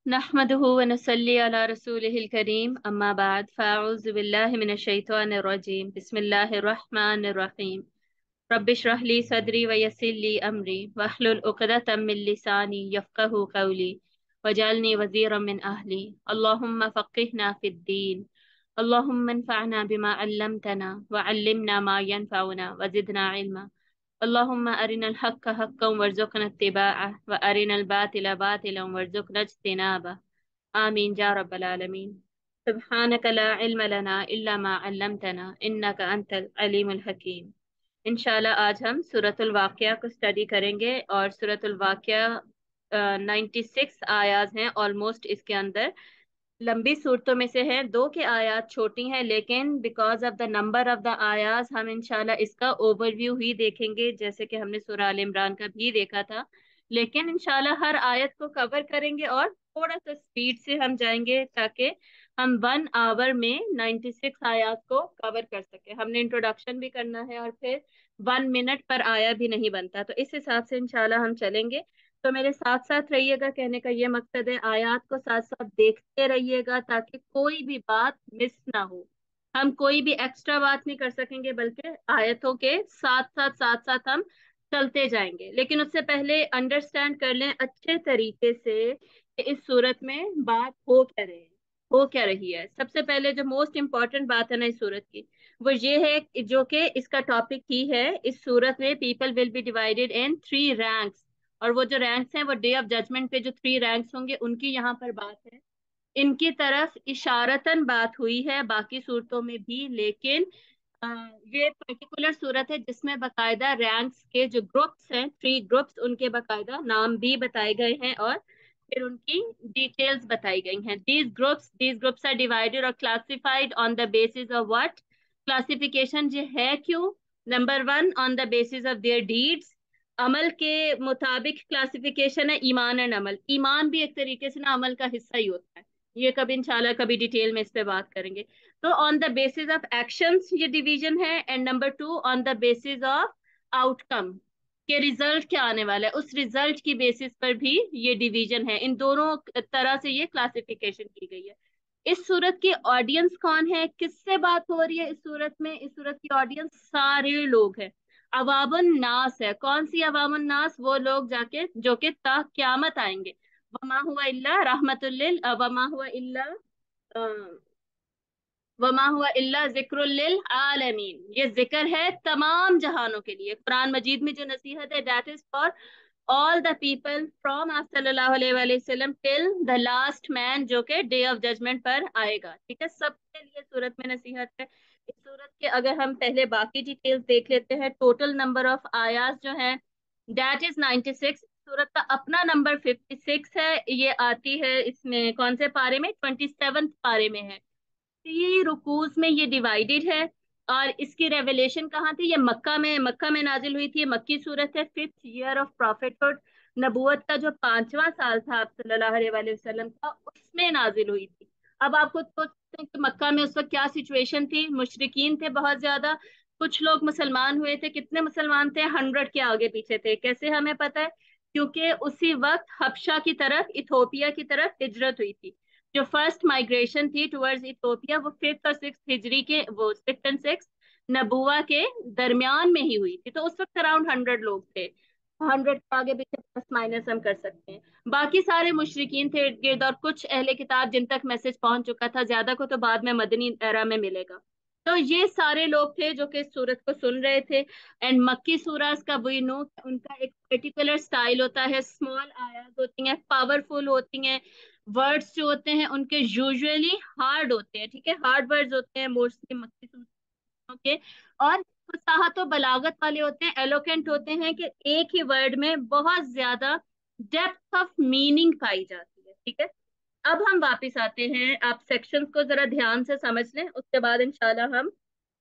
नहमदुहु व नसल्ली अला रसूलिहिल करीम अम्मा बाद फ़अऊज़ु बिल्लाहि मिनश शैतानिर रजीम बिस्मिल्लाहिर रहमानिर रहीम रब्बिश्रह ली सदरी व यस्सिर ली अमरी वहलुल उक़दतम मिन लिसानी यफ़क़हू क़ौली वजअलनी वज़ीरम मिन अहली अल्लाहुम्मा फ़क़्क़िहना फ़िद्दीन अल्लाहुम्मा अन्फ़अना बिमा अल्लमतना व अल्लिमना मा यनफ़अुना व ज़िदना इल्मा अल्लाहुम्मा अरिनल हक्का हक्कन वरज़ुक़ना इत्तिबाअह व अरिनल बातिला बातिलन वरज़ुक़ना इज्तिनाबह आमीन या रब्बल आलमीन। सुब्हानक ला इल्म लना इल्ला मा अल्लमतना इन्नका अंतल अलीमुल हकीम। इंशाल्लाह आज हम सूरतुल वाक़िया को स्टडी करेंगे और सूरतुल वाक़िया 96 आयात हैं ऑलमोस्ट। इसके अंदर लंबी सूरतों में से है, दो के आयात छोटी हैं, लेकिन because of the number of the आयात हम इंशाल्लाह इसका ओवरव्यू ही देखेंगे, जैसे कि हमने सूरह आल इमरान का भी देखा था। लेकिन इंशाल्लाह हर आयत को कवर करेंगे और थोड़ा सा स्पीड से हम जाएंगे ताकि हम 1 आवर में 96 आयात को कवर कर सके। हमने इंट्रोडक्शन भी करना है और फिर 1 मिनट पर आया भी नहीं बनता, तो इस हिसाब से इंशाल्लाह हम चलेंगे। तो मेरे साथ साथ रहिएगा, कहने का ये मकसद है आयात को साथ साथ देखते रहिएगा ताकि कोई भी बात मिस ना हो। हम कोई भी एक्स्ट्रा बात नहीं कर सकेंगे, बल्कि आयतों के साथ साथ हम चलते जाएंगे। लेकिन उससे पहले अंडरस्टैंड कर लें अच्छे तरीके से कि इस सूरत में बात हो क्या रही है। सबसे पहले जो मोस्ट इम्पोर्टेंट बात है ना इस सूरत की, वो ये है जो कि इसका टॉपिक ही है। इस सूरत में people will be divided in 3 ranks, और वो जो रैंक्स हैं वो डे ऑफ जजमेंट पे जो 3 रैंक्स होंगे उनकी यहाँ पर बात है। इनकी तरफ इशारतन बात हुई है बाकी सूरतों में भी, लेकिन अ, ये पर्टिकुलर सूरत है जिसमें बकायदा रैंक्स के जो ग्रुप्स हैं, 3 ग्रुप्स, उनके बकायदा नाम भी बताए गए हैं और फिर उनकी डिटेल्स बताई गई हैं। दीज ग्रुप्स आर डिवाइडेड और classified on the basis of what. Classification जो है क्यों? Number 1, on the basis of their deeds. अमल के मुताबिक क्लासिफिकेशन है ईमान एंड अमल। ईमान भी एक तरीके से ना अमल का हिस्सा ही होता है। ये कभी इंशाल्लाह कभी डिटेल में इस पे बात करेंगे। तो on the basis of actions ये डिवीजन है, and number 2 on the basis of outcome, के रिजल्ट क्या आने वाला है उस रिजल्ट की बेसिस पर भी ये डिवीजन है। इन दोनों तरह से ये क्लासिफिकेशन की गई है। इस सूरत की ऑडियंस कौन है, किससे बात हो रही है इस सूरत में? इस सूरत की ऑडियंस सारे लोग हैं, अवामुन नास है। कौन सी अवामुन नास? वो लोग जाके जो कि ता क्यामत आएंगे। वमा हुआ इल्ला रहमतुल लिल वमा हुआ इल्ला वमा हुआ इल्ला जिक्रुल लिल आलमीन। ये जिक्र है तमाम जहानों के लिए। कुरान मजीद में जो नसीहत है that is for all the people from आप सल्लल्लाहु अलैहि वसल्लम टिल द लास्ट मैन, जो कि डे ऑफ जजमेंट पर आएगा। ठीक है, सबके लिए सूरत में नसीहत है। इस सूरत के अगर हम पहले बाकी डिटेल्स देख लेते हैं, टोटल नंबर ऑफ आयात जो है दैट इज 96। सूरत का अपना नंबर 56 है। ये आती है इसमें कौन से पारे में? 27 पारे में है। 3 रुकूज में ये डिवाइडेड है। और इसकी रेवलेशन कहाँ थी? ये मक्का में नाजिल हुई थी। ये मक्की सूरत है। 5th ईयर ऑफ प्रॉफिटहुड, नबूवत का जो 5वां साल था आप सल्लल्लाहु अलैहि वसल्लम का, उसमें नाजिल हुई थी। अब आप खुद सोच सकते हैं कि मक्का में उस वक्त क्या सिचुएशन थी। मुशरिकीन थे बहुत ज्यादा, कुछ लोग मुसलमान हुए थे। कितने मुसलमान थे? 100 के आगे पीछे थे। कैसे हमें पता है? क्योंकि उसी वक्त हबशा की तरफ, इथोपिया की तरफ हिजरत हुई थी। जो फर्स्ट माइग्रेशन थी टुवर्ड्स इथोपिया, वो 5th और 6th हिजरी के, वो 6th और 6th नबुआ के दरमियान में ही हुई थी। तो उस वक्त अराउंड 100 लोग थे। 100 के आगे पीछे प्लस माइनस हम कर सकते हैं। बाकी सारे मुशरिकीन थे इर्द गिर्द, और कुछ अहले किताब जिन तक मैसेज पहुंच चुका था। ज्यादा को तो बाद में मदनी एरा में मिलेगा। तो ये सारे लोग थे जो कि इस सूरत को सुन रहे थे। एंड मक्की सूरत का वी नो, उनका एक पर्टिकुलर स्टाइल होता है। स्मॉल आयत होती हैं, पावरफुल होती हैं। वर्ड्स जो होते हैं उनके यूजुअली हार्ड होते हैं। ठीक है, हार्ड वर्ड्स होते हैं मोस्टली मक्की सूरतों के। और फसाहत और बलागत वाले होते हैं, एलोकेंट होते हैं, कि एक ही वर्ड में बहुत ज्यादा डेप्थ ऑफ मीनिंग पाई जाती है। ठीक है, अब हम वापस आते हैं। आप सेक्शंस को जरा ध्यान से समझ लें, उसके बाद इंशाल्लाह हम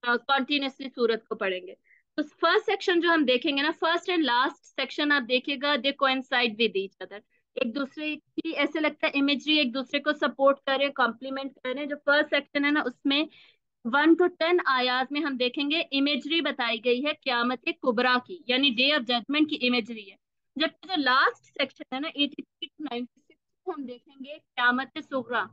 कॉन्टिन्यूसली सूरत को पढ़ेंगे। तो फर्स्ट सेक्शन जो हम देखेंगे ना, फर्स्ट एंड लास्ट सेक्शन आप देखिएगा, दे कोइंसाइड विद ईच अदर। एक दूसरे की ऐसे लगता है इमेजरी एक दूसरे को सपोर्ट करें, कॉम्प्लीमेंट करें। जो फर्स्ट सेक्शन है ना, उसमें 1 to 10 आयात में हम देखेंगे इमेजरी बताई गई है क्यामत कुबरा की, यानी डे ऑफ जजमेंट की इमेजरी है। जबकि जो लास्ट सेक्शन है ना, 83 to 96, हम देखेंगे क़यामत सुगरा।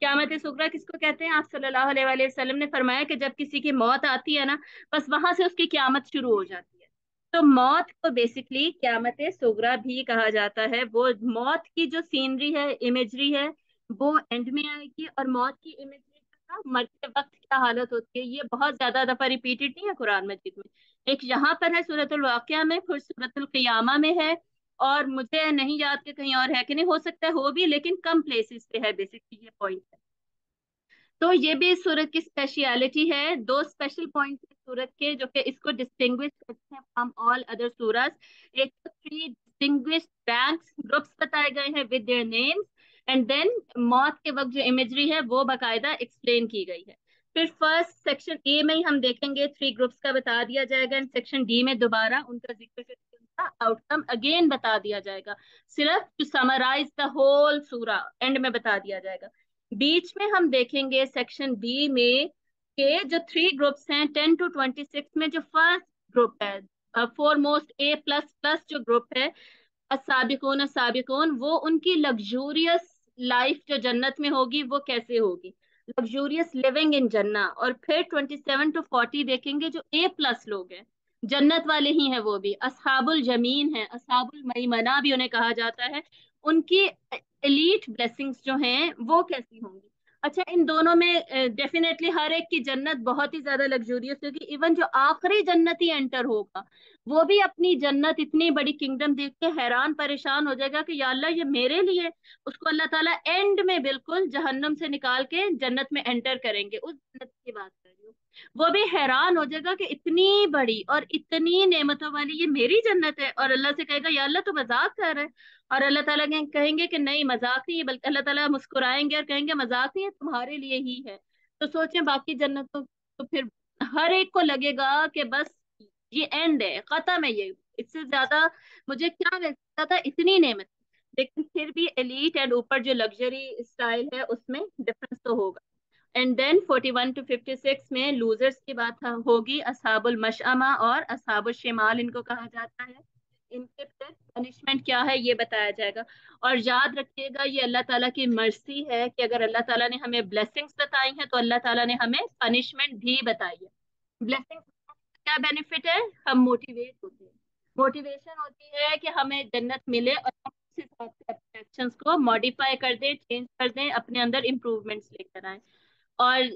क़यामत सुगरा किसको कहते हैं? आप सल्लल्लाहु अलैहि वसल्लम ने फरमाया कि जब किसी की मौत आती है ना, बस वहां से उसकी क़यामत शुरू हो जाती है। तो मौत को बेसिकली क़यामत सुगरा भी कहा जाता है। वो मौत की जो सीनरी है, इमेजरी है, वो एंड में आएगी। और मौत की इमेजरी का मरते वक्त क्या हालत होती है, ये बहुत ज्यादा दफा रिपीटेड नहीं है कुरान मजीद में। एक यहाँ पर है सूरतुल वाक़िया में, फिर सूरतुल क़ियामा में है, और मुझे नहीं याद कि कहीं और है कि नहीं, हो सकता है हो भी, लेकिन कम प्लेसेस पे है, बेसिकली ये पॉइंट है। तो ये भी इस सूरत की स्पेशलिटी है। दो स्पेशल पॉइंट्स इस सूरत के जो कि इसको डिस्टिंग्विश करते हैं फ्रॉम ऑल अदर सूरत। एक तो थ्री डिस्टिंग्विश रैंक्स, ग्रुप्स बताए गए हैं with their names, and then मौत के वक्त जो इमेजरी है वो बाकायदा एक्सप्लेन की गई है। फिर फर्स्ट सेक्शन ए में ही हम देखेंगे थ्री ग्रुप्स का बता दिया जाएगा, एंड सेक्शन डी में दोबारा उनका जिक्र करके उनका आउटकम अगेन बता दिया जाएगा, सिर्फ टू समराइज द होल सूरा एंड में बता दिया जाएगा। बीच में हम देखेंगे सेक्शन बी में के जो थ्री ग्रुप्स हैं 10 to 26 में, जो फर्स्ट ग्रुप है फोरमोस्ट ए प्लस प्लस जो ग्रुप है, अस्साबिकून अस्साबिकून, वो उनकी लग्जूरियस लाइफ जो जन्नत में होगी वो कैसे होगी, लग्जूरियस लिविंग इन जन्ना। और फिर 27 to 40 देखेंगे जो ए प्लस लोग हैं, जन्नत वाले ही हैं, वो भी अस्हाबुल जमीन है, अस्हाबुल मईमना भी उन्हें कहा जाता है, उनकी एलीट ब्लेसिंग्स जो हैं वो कैसी होंगी। अच्छा, इन दोनों में डेफिनेटली हर एक की जन्नत बहुत ही ज्यादा लग्जूरियस होगी। इवन जो आखिरी जन्नती एंटर होगा वो भी अपनी जन्नत, इतनी बड़ी किंगडम देख के हैरान परेशान हो जाएगा कि या अल्लाह ये मेरे लिए। उसको अल्लाह ताला एंड में बिल्कुल जहन्नम से निकाल के जन्नत में एंटर करेंगे, उस जन्नत की बात कर रही हूँ। वो भी हैरान हो जाएगा कि इतनी बड़ी और इतनी नेमतों वाली ये मेरी जन्नत है, और अल्लाह से कहेगा या अल्लाह तू मजाक कर रहा है। और अल्लाह ताला कहेंगे कि नहीं मजाक नहीं है, बल्कि अल्लाह ताला मुस्कुराएंगे और कहेंगे मजाक नहीं है, तुम्हारे लिए ही है। तो सोचें बाकी जन्नतों, तो फिर हर एक को लगेगा कि बस ये एंड है, खत्म है ये, इससे ज्यादा मुझे क्या मिल सकता था, इतनी नेमत। लेकिन फिर भी एलीट एंड ऊपर जो लग्जरी स्टाइल है उसमें डिफरेंस तो होगा। एंड देन 41 to 56 में लूजर्स की बात होगी, असहाबुल मशअमा और असहाबुल शिमाल इनको कहा जाता है। इनके फिर पनिशमेंट क्या है ये बताया जाएगा। और याद रखिएगा ये अल्लाह ताला की मर्जी है कि अगर अल्लाह ताला ने हमें ब्लेसिंग्स बताई हैं तो अल्लाह ताला ने हमें पनिशमेंट भी बताई है। ब्लेसिंग्स क्या बेनिफिट है? हम मोटिवेट होते हैं, मोटिवेशन होती है कि हमें जन्नत मिले, और हम उस हिसाब से अपने एक्शंस को मॉडिफाई कर दें, चेंज कर दें, अपने अंदर इंप्रूवमेंट्स लेकर आए। और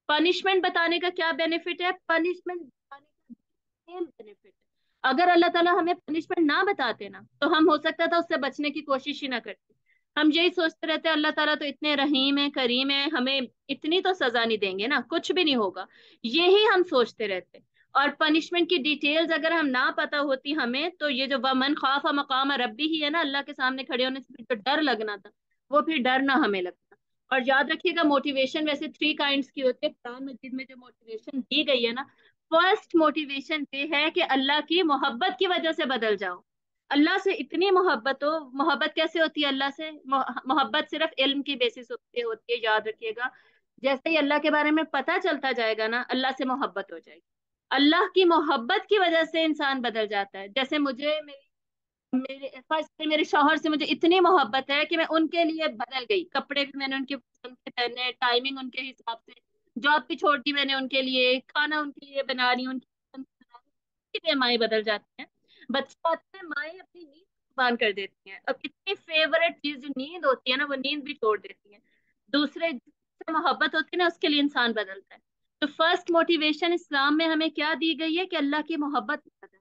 पनिशमेंट बताने का क्या बेनिफिट है? पनिशमेंट बताने का सेम बेनिफिट है। अगर अल्लाह ताला हमें पनिशमेंट ना बताते ना, तो हम हो सकता था उससे बचने की कोशिश ही ना करते। हम यही सोचते रहते अल्लाह ताला तो इतने रहीम है, करीम है, हमें इतनी तो सजा नहीं देंगे ना, कुछ भी नहीं होगा, यही हम सोचते रहते। और पनिशमेंट की डिटेल्स अगर हम ना पता होती हमें, तो ये जो वमन खाफा मकाम रब्बी ही है ना, अल्लाह के सामने खड़े होने से जो डर लगना था, वो फिर डर ना हमें लगता। और याद रखिएगा मोटिवेशन वैसे थ्री काइंड्स की होती है कुरान मजीद में, जो मोटिवेशन दी गई है ना, फर्स्ट मोटिवेशन ये है कि अल्लाह की मोहब्बत की वजह से बदल जाओ। अल्लाह से इतनी मोहब्बत हो। मोहब्बत कैसे होती है अल्लाह से? मोहब्बत सिर्फ इल्म की बेसिस पे होती है, याद रखिएगा। जैसे ही अल्लाह के बारे में पता चलता जाएगा ना, अल्लाह से मोहब्बत हो जाएगी। अल्लाह की मोहब्बत की वजह से इंसान बदल जाता है। जैसे मुझे मेरे फर्स्ट से मेरे शौहर से मुझे इतनी मोहब्बत है कि मैं उनके लिए बदल गई, कपड़े भी मैंने उनके पसंद के पहने, टाइमिंग उनके हिसाब से, जॉब भी छोड़ दी मैंने उनके लिए, खाना उनके लिए बना रही हूँ, उनकी पसंद से बना रही हूँ। इसलिए माएँ बदल जाती हैं। बच्चे आते हैं, माएँ अपनी नींद कुर्बान कर देती हैं। अब इतनी फेवरेट चीज जो नींद होती है ना, वो नींद भी छोड़ देती है। दूसरे जिससे मोहब्बत होती है ना, उसके लिए इंसान बदलता है। तो फर्स्ट मोटिवेशन इस्लाम में हमें क्या दी गई है कि अल्लाह की मोहब्बत बदल।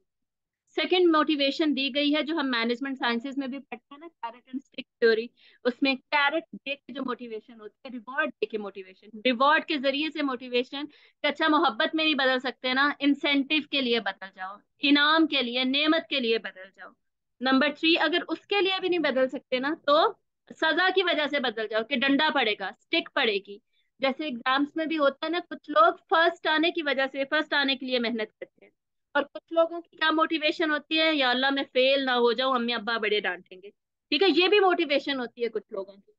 सेकंड मोटिवेशन दी गई है जो हम मैनेजमेंट साइंसेज में भी पढ़ते हैं ना, कैरेट एंड स्टिक थ्योरी। उसमें कैरेट दे के जो मोटिवेशन होती है, रिवॉर्ड दे के मोटिवेशन, रिवॉर्ड के जरिए से मोटिवेशन कि अच्छा मोहब्बत में नहीं बदल सकते ना, इंसेंटिव के लिए बदल जाओ, इनाम के लिए, नेमत के लिए बदल जाओ। नंबर थ्री, अगर उसके लिए भी नहीं बदल सकते ना, तो सजा की वजह से बदल जाओ कि डंडा पड़ेगा, स्टिक पड़ेगी। जैसे एग्जाम्स में भी होता है ना, कुछ लोग फर्स्ट आने की वजह से, फर्स्ट आने के लिए मेहनत करते हैं, और कुछ लोगों की क्या मोटिवेशन होती है, या अल्लाह मैं फेल ना हो जाऊं, अम्मी अब्बा बड़े डांटेंगे। ठीक है, ये भी मोटिवेशन होती है कुछ लोगों की।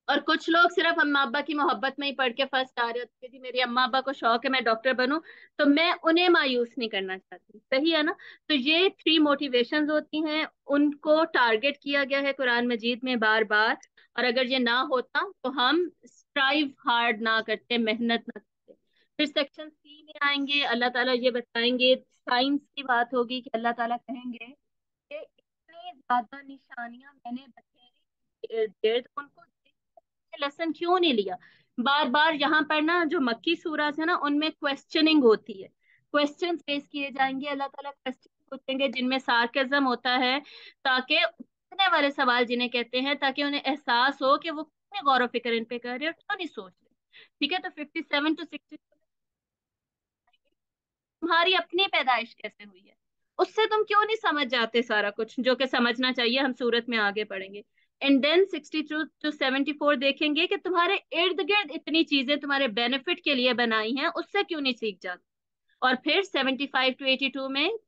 और कुछ लोग सिर्फ अम्मा अब्बा की मोहब्बत में ही पढ़ के फर्स्ट आ रहे होते हैं, जी मेरी अम्मा अब्बा को शौक है मैं डॉक्टर बनूं, तो मैं उन्हें मायूस नहीं करना चाहती, सही है ना। तो ये थ्री मोटिवेशंस होती हैं, उनको टारगेट किया गया है कुरान मजीद में बार बार। और अगर ये ना होता तो हम स्ट्राइव हार्ड ना करते, मेहनत ना करते। फिर सेक्शन सी में आएंगे, अल्लाह ताला ये बताएंगे, साइंस की बात होगी कि अल्लाह ताला कहेंगे कि इतनी ज्यादा निशानियां मैंने बखेरी इर्द गिर्द, उनको लेसन क्यों नहीं लिया। बार बार यहाँ पर ना जो मक्की सूरत है ना, उनमें क्वेश्चनिंग होती है, क्वेश्चन फेस किए जाएंगे, अल्लाह ताला क्वेश्चन पूछेंगे जिनमें सार्केज्म होता है, ताकि पूछने वाले सवाल जिन्हें कहते हैं, ताकि उन्हें एहसास हो कि वो कितने गौर व फिक्र इन पे कर रहे हैं और क्यों नहीं सोच रहे। ठीक है, तो 57 to 60 तुम्हारी अपनी पैदाइश कैसे हुई है, उससे तुम क्यों नहीं समझ जाते सारा कुछ जो कि समझना चाहिए, हम सूरत में आगे पढ़ेंगे। एंड देन 62 to 74 देखेंगे कि तुम्हारे इर्द गिर्द इतनी चीजें तुम्हारे बेनिफिट के लिए बनाई हैं, उससे क्यों नहीं सीख जाते। और फिर 75 to 82 में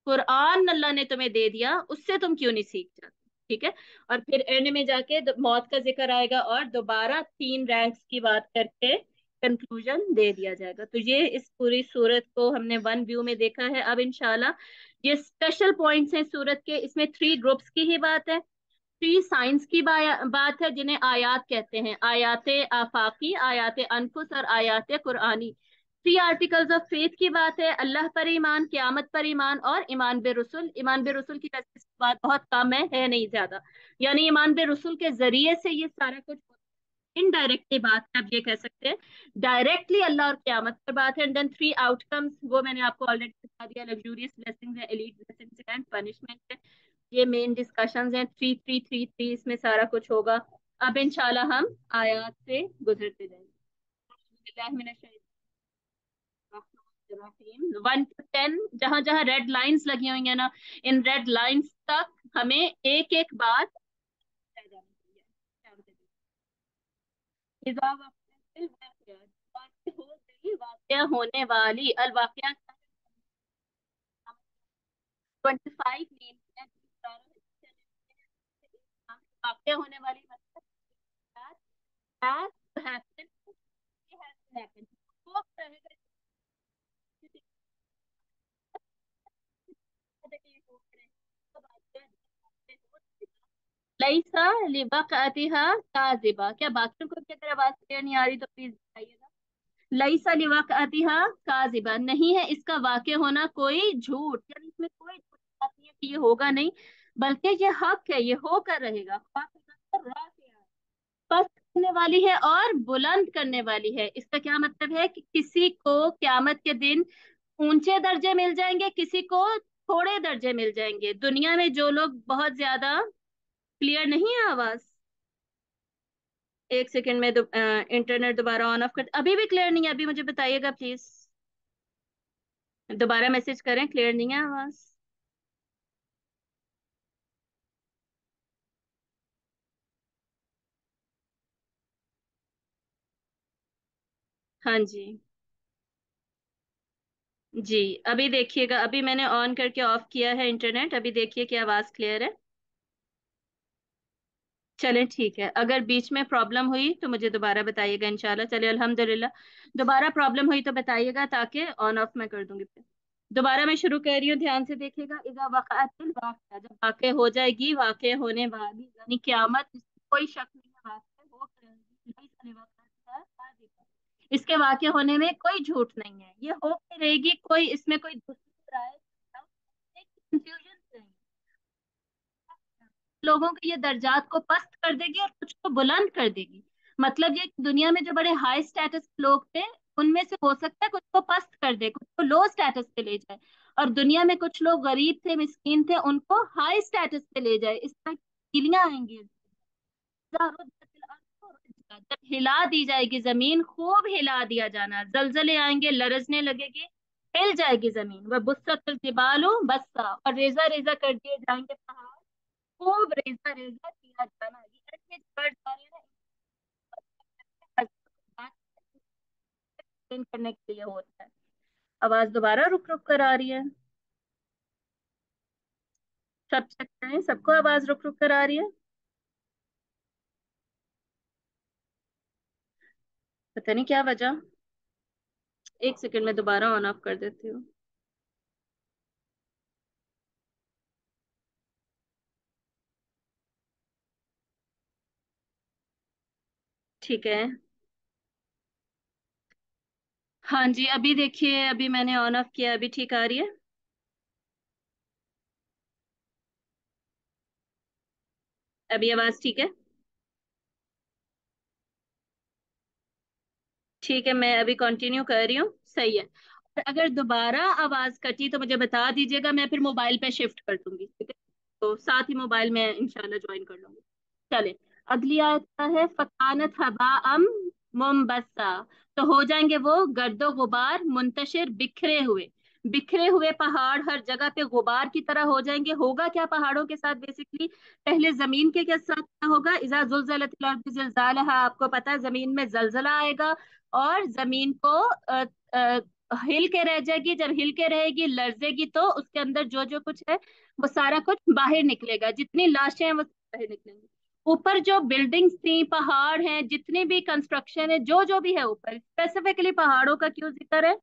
कुरान अल्लाह ने तुम्हें दे दिया, उससे तुम क्यों नहीं सीख जाते। ठीक है, और फिर एंड में जाके मौत का जिक्र आएगा और दोबारा तीन रैंक्स की बात करके कंक्लूजन दे दिया जाएगा। तो ये इस पूरी सूरत को हमने वन व्यू में देखा है। अब इंशाल्लाह ये स्पेशल पॉइंट्स हैं सूरत के, इसमें थ्री ग्रुप्स की ही बात है। थ्री साइंस की बात है जिन्हें आयात कहते हैं, आयात आफाकी, आयात अनफुस और आयात कुरानी। थ्री आर्टिकल्स ऑफ फेथ की बात है, अल्लाह पर ईमान, क्यामत पर ईमान और ईमान बे रसुल। ईमान बे रसुल की वैसे बात बहुत कम है नहीं ज्यादा, यानी ईमान बे रसुल के जरिए से ये सारा कुछ, इनडायरेक्टली बात है, आप ये कह सकते हैं। डायरेक्टली अल्लाह और क्यामत पर बात है। एंड देन थ्री आउटकम्स, वो मैंने आपको ऑलरेडी बता दिया, लग्जूरियस ब्लेसिंग्स है, एलीट ब्लेसिंग्स है एंड पनिशमेंट है। ये मेन डिस्कशंस हैं, थ्री थ्री थ्री थ्री, इसमें सारा कुछ होगा। अब इंशाल्लाह हम आयात से गुजरते जाएंगे। 1 to 10, जहां जहां रेड लाइंस लगी हुई है ना, इन रेड लाइंस तक हमें एक एक बात रह जानी चाहिए। क्या होता है? इज़ा वक़अतिल वाक़िया, वाक़या हो गई, वाक़या होने वाली, अल वाक़या 25 मीन है, वाक़या होने वाली मतलब has to happen, it has to happen, वो रहेगा, लईसा लिवक़अतिहा काज़िबा। क्या बाकियों को, क्या अगर आवाज क्लियर नहीं आ रही तो प्लीज बताइएगा। लईसा लिवक़अतिहा काज़िबा, नहीं है इसका वाक़ होना कोई झूठ, यानी इसमें कोई झूठ बात नहीं है कि ये होगा नहीं, बल्कि ये हक है, ये होकर रहेगा। पस्त करने वाली है और बुलंद करने वाली है। इसका क्या मतलब है कि किसी को क्यामत के दिन ऊंचे दर्जे मिल जाएंगे, किसी को थोड़े दर्जे मिल जाएंगे। दुनिया में जो लोग बहुत ज्यादा, क्लियर नहीं है आवाज, एक सेकंड में इंटरनेट दोबारा ऑन ऑफ कर, अभी भी क्लियर नहीं है, अभी मुझे बताइएगा प्लीज, दोबारा मैसेज करें, क्लियर नहीं है आवाज। हाँ जी, जी अभी देखिएगा, अभी मैंने ऑन करके ऑफ किया है इंटरनेट, अभी देखिए कि आवाज क्लियर है। चले ठीक है, अगर बीच में प्रॉब्लम हुई तो मुझे दोबारा बताइएगा इंशाल्लाह। चले अल्हम्दुलिल्लाह, दोबारा प्रॉब्लम हुई तो बताइएगा ताकि ऑन ऑफ मैं कर दूंगी फिर। दोबारा मैं शुरू कर रही हूँ, ध्यान से देखिएगा। इज़ा वक़अतिल वाक़िया, जब वाक़या हो जाएगी, वाक़या होने वाली यानी क़यामत, कोई शक नहीं है, वाक़या हो करेगी, लैसा लिवक़अतिहा काज़िबा। इसके वाक़या होने में कोई झूठ नहीं है, ये हो के रहेगी, कोई इसमें कोई दूसरी राय, कंफ्यूजन नहीं। लोगों के ये दर्जात को पस्त कर देगी और कुछ को बुलंद कर देगी। मतलब ये कि दुनिया में जो बड़े हाई स्टेटस लोग थे, उनमें से हो सकता है कुछ को पस्त कर दे, कुछ को लो स्टेटस पे ले जाए। और दुनिया में कुछ लोग गरीब थे, मिस्कीन थे, उनको हाई स्टेटस पे ले जाए। इस तरह की तब्दीलियां आएंगी। जब हिला दी जाएगी जमीन, खूब हिला दिया जाना, जलजले आएंगे, लरजने लगेगी, हिल जाएगी जमीन। वह बुस्सतुल जिबालु बस्सा, और रेजा रेजा कर दिए जाएंगे पहाड़, खूब रेजा रेजा किया जाना। ये ऐसे बढ़ जा रहे हैं ना, बात explain करने के लिए होता है। आवाज दोबारा रुक रुक कर आ रही है, सब चेक करें, सबको आवाज रुक रुक कर आ रही है। पता नहीं क्या वजह। एक सेकंड में दोबारा ऑन ऑफ कर देती हूँ। ठीक है। हाँ जी, अभी देखिए, अभी मैंने ऑन ऑफ किया, अभी ठीक आ रही है। अभी आवाज ठीक है? ठीक है, मैं अभी कंटिन्यू कर रही हूँ, सही है। और अगर दोबारा आवाज कटी तो मुझे बता दीजिएगा, मैं फिर मोबाइल पे शिफ्ट कर दूंगी, ठीक है? तो साथ ही मोबाइल में इंशाल्लाह ज्वाइन कर लूंगी। चले, अगली आयत क्या है? फकानत हबा अम मुंबसा। तो हो जाएंगे वो गर्दो गुबार, मुंतशिर, बिखरे हुए। बिखरे हुए पहाड़ हर जगह पे गुबार की तरह हो जाएंगे। होगा क्या पहाड़ों के साथ बेसिकली? पहले जमीन के क्या साथ क्या होगा? इजा जुलजलतिल अर्द जिलजालहा, आपको पता है जमीन में जलजला आएगा और जमीन को अ, हिल के रह जाएगी। जब हिल के रहेगी, लर्जेगी, तो उसके अंदर जो जो कुछ है वो सारा कुछ बाहर निकलेगा, जितनी लाशें हैं वो सब बाहर निकलेंगी। ऊपर जो बिल्डिंग्स थी, पहाड़ हैं, जितने भी कंस्ट्रक्शन है, जो जो भी है ऊपर, स्पेसिफिकली पहाड़ों का क्यों जिक्र है?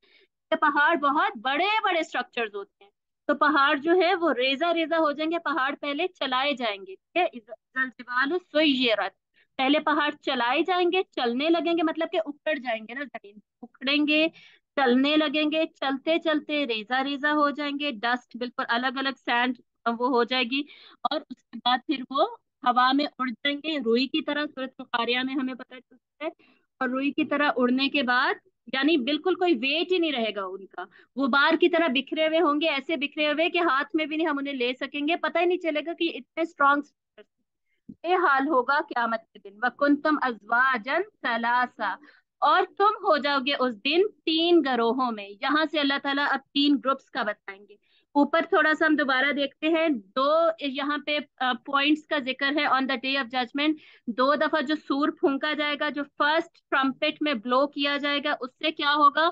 कि पहाड़ बहुत बड़े बड़े स्ट्रक्चर्स होते हैं। तो पहाड़ जो है वो रेजा रेजा हो जाएंगे, पहाड़ पहले चलाए जाएंगे, ठीक है? इज़ल जिबालु सुय्यिरत। पहले पहाड़ चलाए जाएंगे, चलने लगेंगे, मतलब कि उखड़ जाएंगे ना, जमीन उखड़ेंगे, चलने लगेंगे, चलते चलते रेजा रेजा हो जाएंगे, डस्ट बिल्कुल अलग अलग सैंड वो हो जाएगी। और उसके बाद फिर वो हवा में उड़ जाएंगे रुई की तरह, सूरत बुखारिया में हमें पता चलता है। और रुई की तरह उड़ने के बाद, यानी बिल्कुल कोई वेट ही नहीं रहेगा उनका, गुबार की तरह बिखरे हुए होंगे, ऐसे बिखरे हुए कि हाथ में भी नहीं हम उन्हें ले सकेंगे, पता ही नहीं चलेगा कि इतने स्ट्रॉन्ग। ये हाल होगा क्यामत के दिन। वकुंतुम अजवाजन सलासा, और तुम हो जाओगे उस दिन तीन गरोहों में। यहाँ से अल्लाह ताला अब तीन ग्रुप्स का बताएंगे। ऊपर थोड़ा सा हम दोबारा देखते हैं, दो यहाँ पे पॉइंट्स का जिक्र है on the day of judgement. दो दफा जो सूर फूंका जाएगा, जो फर्स्ट ट्रम्पेट में ब्लो किया जाएगा, उससे क्या होगा?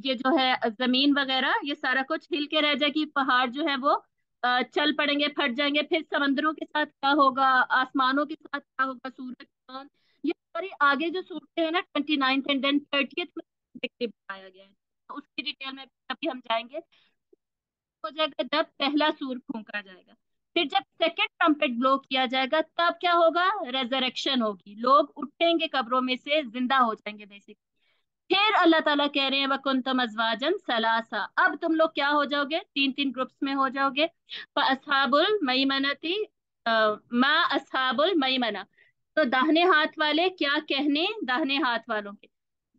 ये जो है जमीन वगैरह ये सारा कुछ हिल के रह जाएगी, पहाड़ जो है वो चल पड़ेंगे, फट जाएंगे। फिर समंदरों के साथ क्या होगा, आसमानों के साथ क्या होगा, सूरज चांद, ये सारी आगे जो सूरतें हैं ना, 29th एंड देन 30th में बताया गया है। तो उसकी डिटेल में कभी हम जाएंगे। हो जाएगा जब पहला सूर फूंका जाएगा। फिर जब सेकंड ट्रम्पेट ब्लो किया जाएगा, तब क्या होगा? रेजरेक्शन होगी, लोग उठेंगे कब्रों में से, जिंदा हो जाएंगे बेसिकली। फिर अल्लाह ताला कह रहे हैं वकुंतुम अजवाजन सलासा, अब तुम लोग क्या हो जाओगे? तीन तीन ग्रुप्स में हो जाओगे। असहाबुल मईमनती, मा असहाबुल मईमना। तो दाहिने हाथ वाले क्या कहने दाहिने हाथ वालों के,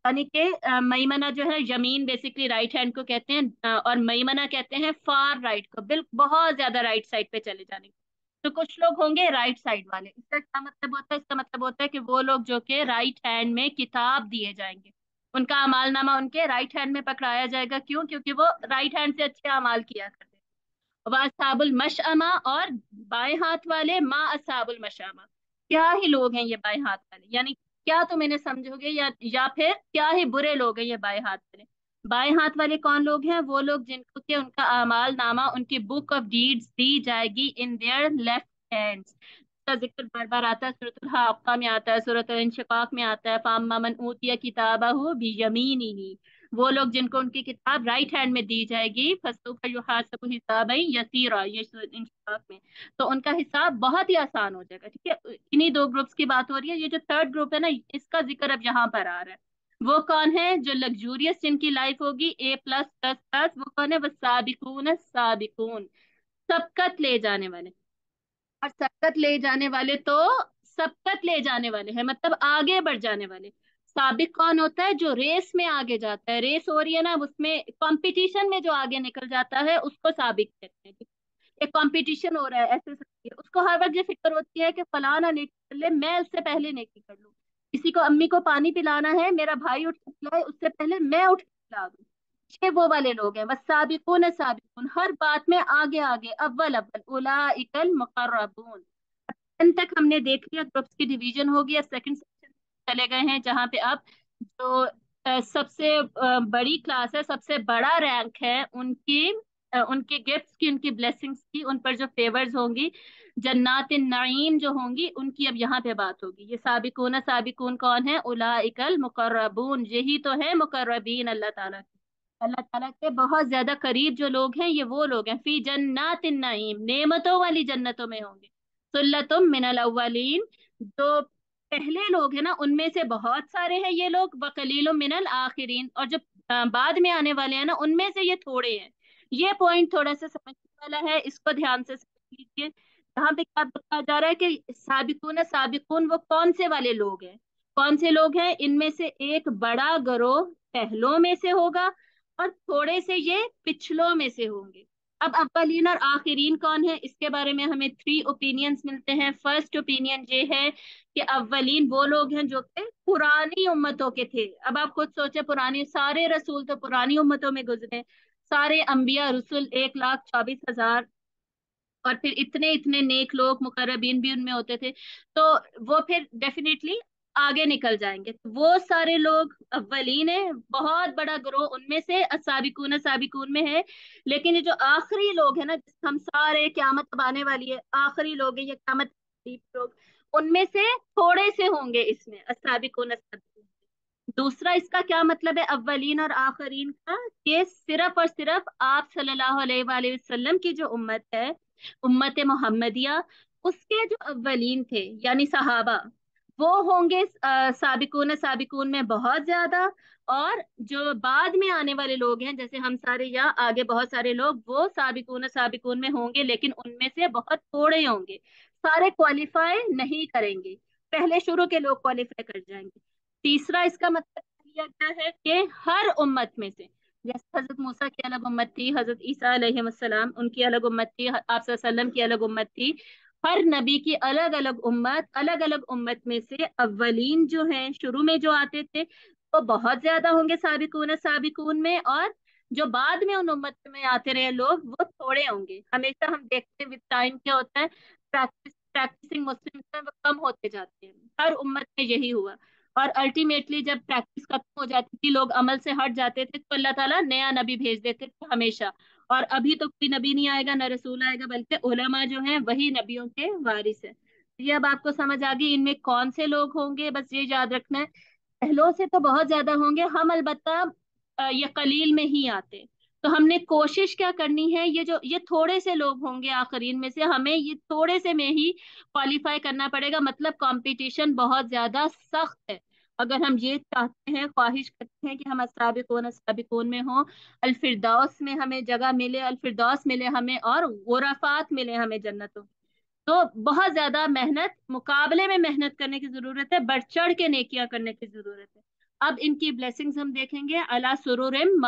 यानी कि मईमना जो है यमीन, बेसिकली राइट हैंड को कहते हैं, और मईमना कहते हैं फार राइट को, बिल्कुल बहुत ज्यादा राइट साइड पे चले जाने को। तो कुछ लोग होंगे राइट साइड वाले। इसका क्या मतलब होता है? इसका मतलब होता है कि वो लोग जो कि राइट हैंड में किताब दिए जाएंगे, उनका अमाल नामा उनके राइट हैंड में पकड़ाया जाएगा। क्यों? क्योंकि वो राइट हैंड से अच्छे अमाल किया करते हैं। वह मशअमा, और बाएं हाथ वाले मा असाबुल मशअमा। क्या ही लोग हैं ये बाएं हाथ वाले, यानी क्या तुम इन्हें समझोगे, या फिर क्या ही बुरे लोग हैं ये बाएं हाथ वाले। बाएं हाथ वाले कौन लोग हैं? वो लोग जिनको के उनका अमाल नामा, उनकी बुक ऑफ डीड्स दी जाएगी इन देयर लेफ्ट हैंड्स। का जिक्र बार बार आता है, सूरत हाक्का में आता है, सूरत इंशिकाक में आता है, फाम्मा मन ऊतिया किताबहु बियमीनिही। वो लोग जिनको उनकी किताब राइट हैंड में दी जाएगी, फसौफ युहासबु हिसाबन यसीरा, ये इंशिकाक में। तो उनका हिसाब बहुत ही आसान हो जाएगा, ठीक है? इन्हीं दो ग्रुप्स की बात हो रही है। ये जो थर्ड ग्रुप है ना, इसका जिक्र अब यहाँ पर आ रहा है। वो कौन है? जो लग्जूरियस जिनकी लाइफ होगी, ए प्लस प्लस प्लस, वो कौन है? वो साबिकून साबिकून, सबकत ले जाने वाले। और सबकत ले जाने वाले तो सबकत ले जाने वाले हैं, मतलब आगे बढ़ जाने वाले। साबिक कौन होता है? जो रेस में आगे जाता है, रेस हो रही है ना, उसमें कंपटीशन में जो आगे निकल जाता है उसको साबिक कहते हैं। एक कंपटीशन हो रहा है ऐसे समझिए, उसको हर वक्त ये फिक्र होती है कि फलाना नेकी कर ले, मैं उससे पहले नेकी कर लूं। किसी को अम्मी को पानी पिलाना है, मेरा भाई उठ के पिलाए उससे पहले मैं उठ के पिला दूं। ये वो वाले लोग हैं, बस साबिकून साबिकून, हर बात में आगे आगे, अव्वल अव्वल, उलाइकल मुकर्रबून। 10 तक हमने देख लिया, ग्रुप्स की डिवीजन होगी। अब सेकंड सेक्शन चले गए हैं, जहाँ पे अब जो सबसे बड़ी क्लास है, सबसे बड़ा रैंक है, उनकी उनके गिफ्ट्स की, उनकी ब्लेसिंग्स की, उन पर जो फेवर्स होंगी, जन्नात नईम जो होंगी उनकी अब यहाँ पे बात होगी। ये साबिकून साबिकून कौन है? उलाइकल मुकर्रबून, यही तो है मुकर्रबीन अल्लाह ताला के। अल्लाह ताला के बहुत ज्यादा करीब जो लोग हैं ये वो लोग हैं, फी जन्नात नईम, नेमतों वाली जन्नतों में होंगे। सुल्लतुम मिनल अव्वलीन, जो पहले लोग हैं ना उनमें से बहुत सारे हैं ये लोग, वकलीलुम मिनल आखिरीन, और जो बाद में आने वाले हैं ना उनमें से ये थोड़े हैं। ये पॉइंट थोड़ा सा समझने वाला है, इसको ध्यान से समझ लीजिए। यहाँ पे क्या बताया जा रहा है कि साबिकून साबिकून वो कौन से वाले लोग हैं? कौन से लोग हैं? इनमें से एक बड़ा गिरोह पहलों में से होगा और थोड़े से ये पिछलों में से होंगे। अब अव्वलीन और आखिरीन कौन है, इसके बारे में हमें थ्री ओपिनियंस मिलते हैं। फर्स्ट ओपिनियन ये है कि अव्वलीन वो लोग हैं जो कि पुरानी उम्मतों के थे। अब आप खुद सोचे, पुरानी सारे रसूल तो पुरानी उम्मतों में गुजरे, सारे अंबिया रसूल 1,24,000, और फिर इतने इतने नेक लोग मुकर्रबीन भी उनमें होते थे, तो वो फिर डेफिनेटली आगे निकल जाएंगे। तो वो सारे लोग अव्वलीन है, बहुत बड़ा ग्रोह उनमें से साबिकून साबिकून में है। लेकिन ये जो आखिरी लोग हैं ना, हम सारे, क्यामत अब आने वाली है, आखिरी लोग हैं ये क्यामत लोग, उनमें से थोड़े से होंगे इसमें साबिकून साबिकून। दूसरा इसका क्या मतलब है अव्वलीन और आखरीन का? कि सिर्फ और सिर्फ आप सल्लल्लाहु अलैहि वसल्लम की जो उम्मत है, उम्मत मोहम्मदिया, उसके जो अव्वलीन थे यानी सहाबा, वो होंगे साबिकून साबिकून में बहुत ज्यादा। और जो बाद में आने वाले लोग हैं जैसे हम सारे या आगे बहुत सारे लोग, वो साबिकून साबिकून में होंगे लेकिन उनमें से बहुत थोड़े होंगे, सारे क्वालिफाई नहीं करेंगे, पहले शुरू के लोग क्वालिफाई कर जाएंगे। तीसरा इसका मतलब लिया गया है कि हर उम्मत में से, जैसे हजरत मूसा की अलग उम्मत थी, हजरत ईसा अलैहिस्सलाम उनकी अलग उम्मत थी, आप सल्लम की अलग उम्मत थी, हर नबी की अलग अलग अलग उम्मत में से अव्वलीन जो हैं शुरू में जो आते थे वो बहुत ज्यादा होंगे साबिकून साबिकून में, और जो बाद में उन उम्मत में आते रहे लोग वो थोड़े होंगे। हमेशा हम देखते हैं विद टाइम क्या होता है, प्रैक्टिसिंग मुस्लिम वो कम होते जाते हैं, हर उम्मत में यही हुआ। और अल्टीमेटली जब प्रैक्टिस खत्म हो जाती थी, लोग अमल से हट जाते थे, तो अल्लाह ताला नया नबी भेज देते थे हमेशा। और अभी तो कोई नबी नहीं आएगा ना रसूल आएगा, बल्कि उलमा जो हैं वही नबियों के वारिस है। ये अब आपको समझ आ गई इनमें कौन से लोग होंगे, बस ये याद रखना है। पहलों से तो बहुत ज्यादा होंगे, हम अलबत्ता ये कलील में ही आते। तो हमने कोशिश क्या करनी है, ये जो ये थोड़े से लोग होंगे आखिरीन में से, हमें ये थोड़े से में ही क्वालिफाई करना पड़ेगा। मतलब कंपटीशन बहुत ज्यादा सख्त है। अगर हम ये चाहते हैं, ख्वाहिश करते हैं कि हम अस्साबिकून अस्साबिकून में हों, अल-फिरदौस में हमें जगह मिले, अल-फिरदौस मिले हमें और गुरफात मिले हमें जन्नतों, तो बहुत ज्यादा मेहनत, मुकाबले में मेहनत करने की जरूरत है, बढ़ चढ़ के नेकियां करने की जरूरत है। अब इनकी ब्लेसिंग्स हम देखेंगे। अला सुरुरिम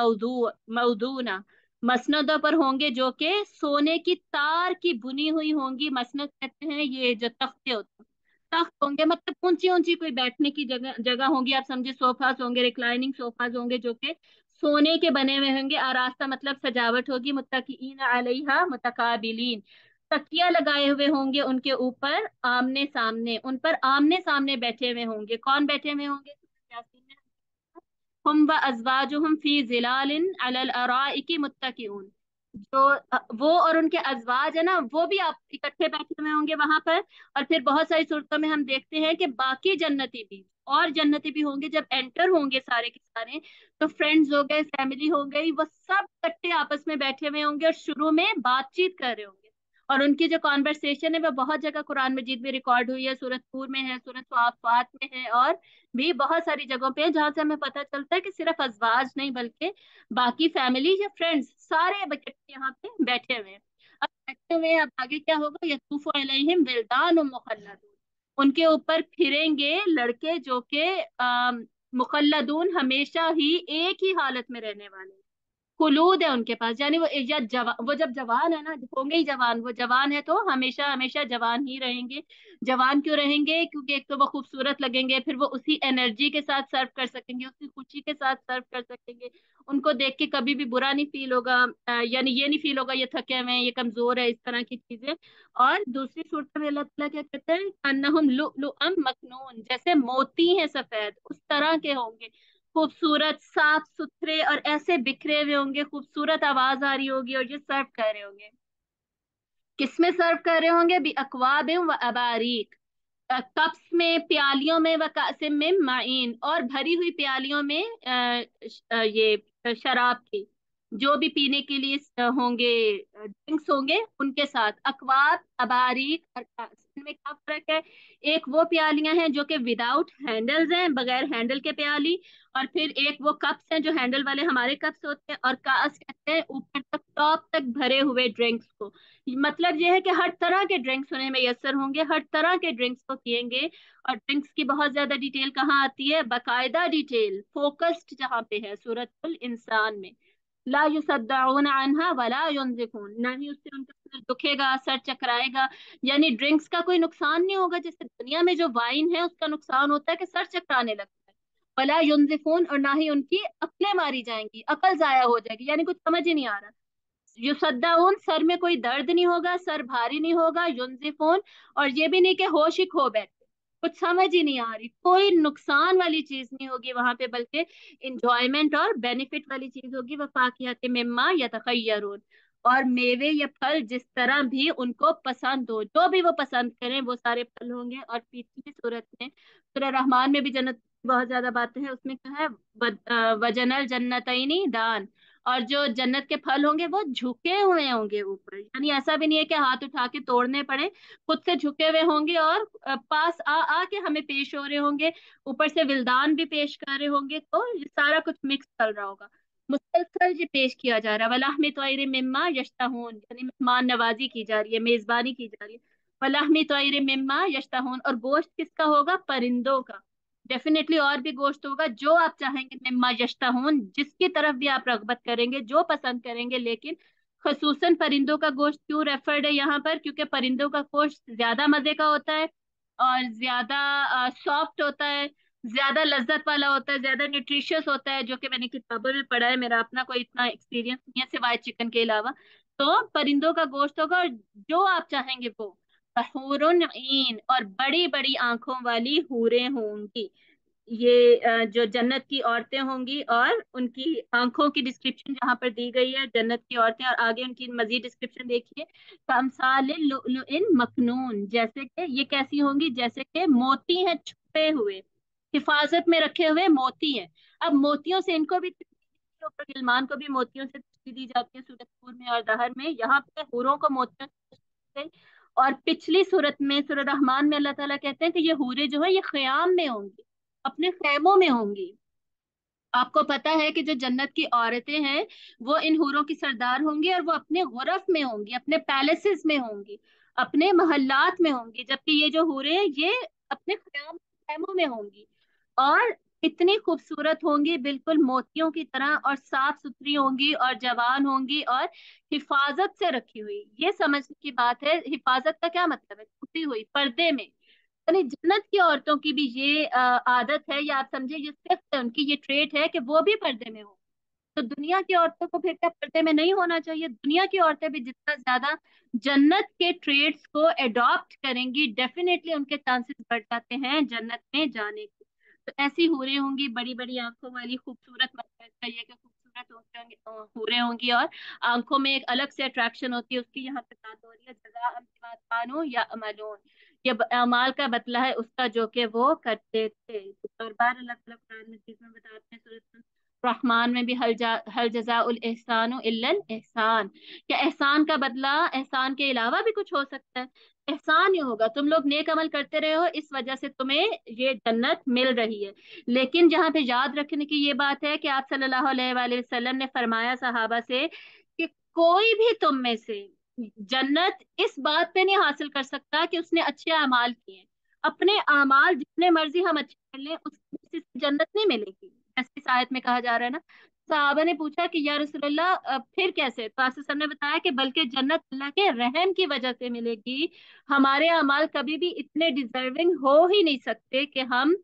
मौदूना, मसनदों पर होंगे जो कि सोने की तार की बुनी हुई होंगी। मसनद कहते हैं ये जो तख्ते होते हैं, तख्त होंगे, मतलब ऊंची ऊंची कोई बैठने की जगह जगह होंगी, आप समझे, सोफास होंगे, रिक्लाइनिंग सोफास होंगे जो कि सोने के बने हुए होंगे। आरास्ता मतलब सजावट होगी, मुत्तकीईन अलैहा मुतकाबिलीन, तकिया लगाए हुए होंगे उनके ऊपर, आमने सामने, उन पर आमने सामने बैठे हुए होंगे। कौन बैठे हुए होंगे? यासीन में हम व अज़वाजुहुम फी ज़िलालिन अलल अराइकी मुत्तकिऊन, जो वो और उनके अजवाज है ना, वो भी आप इकट्ठे बैठे हुए होंगे वहां पर। और फिर बहुत सारी सूरतों में हम देखते हैं कि बाकी जन्नती भी और जन्नती भी होंगे, जब एंटर होंगे सारे के सारे, तो फ्रेंड्स हो गए, फैमिली हो गई, वो सब इकट्ठे आपस में बैठे हुए होंगे और शुरू में बातचीत कर रहे होंगे। और उनकी जो कॉन्वर्सेशन है वो बहुत जगह कुरान मजीद में रिकॉर्ड हुई है, सूरत नूर में है, सूरत साफात में है, और भी बहुत सारी जगहों पे है, जहां से हमें पता चलता है कि सिर्फ अजवाज नहीं बल्कि बाकी फैमिली या फ्रेंड्स सारे बच्चे यहाँ पे बैठे हुए हैं। अब बैठे हुए हैं, अब आगे क्या होगा? यतूफु अलैहिम विल्दान मुखल्लदून, उनके ऊपर फिरेंगे लड़के जो कि मुखल्लदून, हमेशा ही एक ही हालत में रहने वाले, खुलूद है उनके पास, यानी वो या वो जब जवान है ना, होंगे ही जवान, वो जवान है तो हमेशा हमेशा जवान ही रहेंगे। जवान क्यों रहेंगे? क्योंकि एक तो वो खूबसूरत लगेंगे, फिर वो उसी एनर्जी के साथ सर्व कर सकेंगे, उसी खुशी के साथ सर्व कर सकेंगे। उनको देख के कभी भी बुरा नहीं फील होगा, यानी ये नहीं फील होगा ये थके हुए हैं, ये कमजोर है, इस तरह की चीजें। और दूसरी सूरत में अल्लाह ताला क्या कहते हैं? अन्नहुम लुअलुअम मकनून, जैसे मोती हैं सफेद, उस तरह के होंगे, खूबसूरत, साफ सुथरे, और ऐसे बिखरे हुए होंगे, खूबसूरत आवाज आ रही होगी और ये सर्व कर रहे होंगे। किसमें सर्व कर रहे होंगे? भी अकवाबिन व अबारीक, कप्स में, प्यालियों में, व कासिम में माइन, और भरी हुई प्यालियों में ये शराब की, जो भी पीने के लिए होंगे, ड्रिंक्स होंगे उनके साथ। अकवाब, अबारीक और कास, इनमें क्या फर्क है? एक वो प्यालियां हैं जो कि विदाउट हैंडल्स हैं, बगैर हैंडल के प्याली, और फिर एक वो कप्स हैं जो हैंडल वाले हमारे कप्स होते हैं, और कास कहते हैं ऊपर तक, टॉप तक भरे हुए ड्रिंक्स को। मतलब ये है कि हर तरह के ड्रिंक्स उन्हें मैसर होंगे, हर तरह के ड्रिंक्स को पियेंगे। और ड्रिंक्स की बहुत ज्यादा डिटेल कहाँ आती है? बाकायदा डिटेल फोकस्ड जहाँ पे है सूरतुल इंसान में। ला युसद्दऊन अन्हा वला युनज़िफून, ना ही उससे उनका सर दुखेगा, सर चकराएगा। यानी ड्रिंक्स का कोई नुकसान नहीं होगा, जैसे दुनिया में जो वाइन है उसका नुकसान होता है कि सर चकराने लगता है। वला युनज़िफून, और ना ही उनकी अक्लें मारी जाएंगी, अकल जाया हो जाएगी, यानी कुछ समझ ही नहीं आ रहा। युसद्दाउन, सर में कोई दर्द नहीं होगा, सर भारी नहीं होगा। युनजिफून, और ये भी नहीं कि होश ही खो बैठे, कुछ समझ ही नहीं आ रही, कोई नुकसान वाली चीज नहीं होगी वहां पे, बल्कि इंजॉयमेंट और बेनिफिट वाली चीज होगी। वफाकिहत मिम्मा यतखय्यरून, और मेवे या फल जिस तरह भी उनको पसंद हो, जो भी वो पसंद करें वो सारे फल होंगे। और पिछली सूरत में, सूरह रहमान में भी जन्नत की बहुत ज्यादा बातें हैं, उसमें क्या है? वजनल जन्नतैनी दान, और जो जन्नत के फल होंगे वो झुके हुए होंगे ऊपर, यानी ऐसा भी नहीं है कि हाथ उठा के तोड़ने पड़े, खुद से झुके हुए होंगे, और पास आ आ के हमें पेश हो रहे होंगे। ऊपर से विल्दान भी पेश कर रहे होंगे, तो ये सारा कुछ मिक्स चल रहा होगा, मुसलसल ये पेश किया जा रहा है। वलाहमी तोयरे मिम्मा यश्तहून, यानी मेहमान नवाजी की जा रही है, मेजबानी की जा रही है। वलाहमी तोयरे मिम्मा यश्तहून, और गोश्त किसका होगा? परिंदों का। डेफिनेटली और भी गोश्त होगा जो आप चाहेंगे, मिम्मा यश्तहून, जिसकी तरफ भी आप रगबत करेंगे, जो पसंद करेंगे। लेकिन खसूसन परिंदों का गोश्त क्यों रेफर्ड है यहाँ पर? क्योंकि परिंदों का गोश्त ज्यादा मजे का होता है, और ज्यादा सॉफ्ट होता है, ज्यादा लज्जत वाला होता है, ज्यादा न्यूट्रिशियस होता है, जो कि मैंने किताबों में पढ़ा है, मेरा अपना कोई इतना एक्सपीरियंस नहीं है सिवाय चिकन के अलावा। तो परिंदों का गोश्त होगा, और जो आप चाहेंगे वो। हूरुन ईन, और बड़ी बड़ी आंखों वाली हूरें होंगी। ये जो जन्नत की औरतें होंगी, और उनकी आंखों की डिस्क्रिप्शन जहाँ पर दी गई है, जन्नत की औरतें, और आगे उनकी मजीद डिस्क्रिप्शन देखिए। कमसाल लुलुइन मखनून, जैसे कि ये कैसी होंगी? जैसे कि मोती हैं छुपे हुए, हिफाजत में रखे हुए मोती हैं। अब मोतियों से इनको भी तशबीह, ऊपर गिलमान को भी मोतियों से तशबीह दी जाती है सूरत नूर में और दहर में, यहाँ पे हूरों को मोतियों से तशबीह दी गई। और पिछली सूरत में, सूरह रहमान में, अल्लाह ताला कहते हैं कि ये हूरे जो है ये ख्याम में होंगी, अपने खैमों में होंगी। आपको पता है कि जो जन्नत की औरतें हैं वो इन हूरों की सरदार होंगी, और वो अपने गुरफ में होंगी, अपने पैलेसेस में होंगी, अपने महल्लात में होंगी, जबकि ये जो हूरें हैं ये अपने खैमों में होंगी। और इतनी खूबसूरत होंगी, बिल्कुल मोतियों की तरह, और साफ सुथरी होंगी, और जवान होंगी, और हिफाजत से रखी हुई। ये समझने की बात है, हिफाजत का क्या मतलब है? छुपी हुई, पर्दे में। यानी जन्नत की औरतों की भी ये आदत है, या आप समझे ये सिर्फ उनकी ये ट्रेट है कि वो भी पर्दे में हो। तो दुनिया की औरतों को फिर क्या पर्दे में नहीं होना चाहिए? दुनिया की औरतें भी जितना ज्यादा जन्नत के ट्रेड्स को एडॉप्ट करेंगी, डेफिनेटली उनके चांसेस बढ़ जाते हैं जन्नत में जाने के। तो ऐसी हूरें होंगी, बड़ी बड़ी आंखों वाली, खूबसूरत, मतलब इसका ये कि खूबसूरत हूरें होंगी, और आंखों में एक अलग से अट्रैक्शन होती है उसकी। यहाँ पे बात हो रही है जज़ा बिमा कानू या अमलून, ये अमाल का बदला है उसका जो कि वो करते थे। तो बार बार अल्लाह ताला कुरान मजीद में बताते हैं, सूरह रहमान में भी, हल जज़ाउल एहसानु इल्लल एहसान, क्या एहसान का बदला एहसान के अलावा भी कुछ हो सकता है? एहसान ही होगा, तुम लोग नेक अमल करते रहे हो, इस वजह से तुम्हें ये जन्नत मिल रही है। लेकिन जहाँ पे याद रखने की ये बात है कि आप सल्लल्लाहु अलैहि वसल्लम ने फरमाया सहाबा से कि कोई भी तुम में से जन्नत इस बात पे नहीं हासिल कर सकता कि उसने अच्छे अमाल किए। अपने अमाल जितने मर्जी हम अच्छे कर लें, उससे जन्नत नहीं मिलेगी, जैसे इस आयत में कहा जा रहा है ना। साहबा ने पूछा कि या रसूलल्लाह, फिर कैसे? तो आसिफ ने बताया कि बल्कि जन्नत अल्लाह के रहम की वजह से मिलेगी। हमारे अमाल कभी भी इतने डिजर्विंग हो ही नहीं सकते कि हम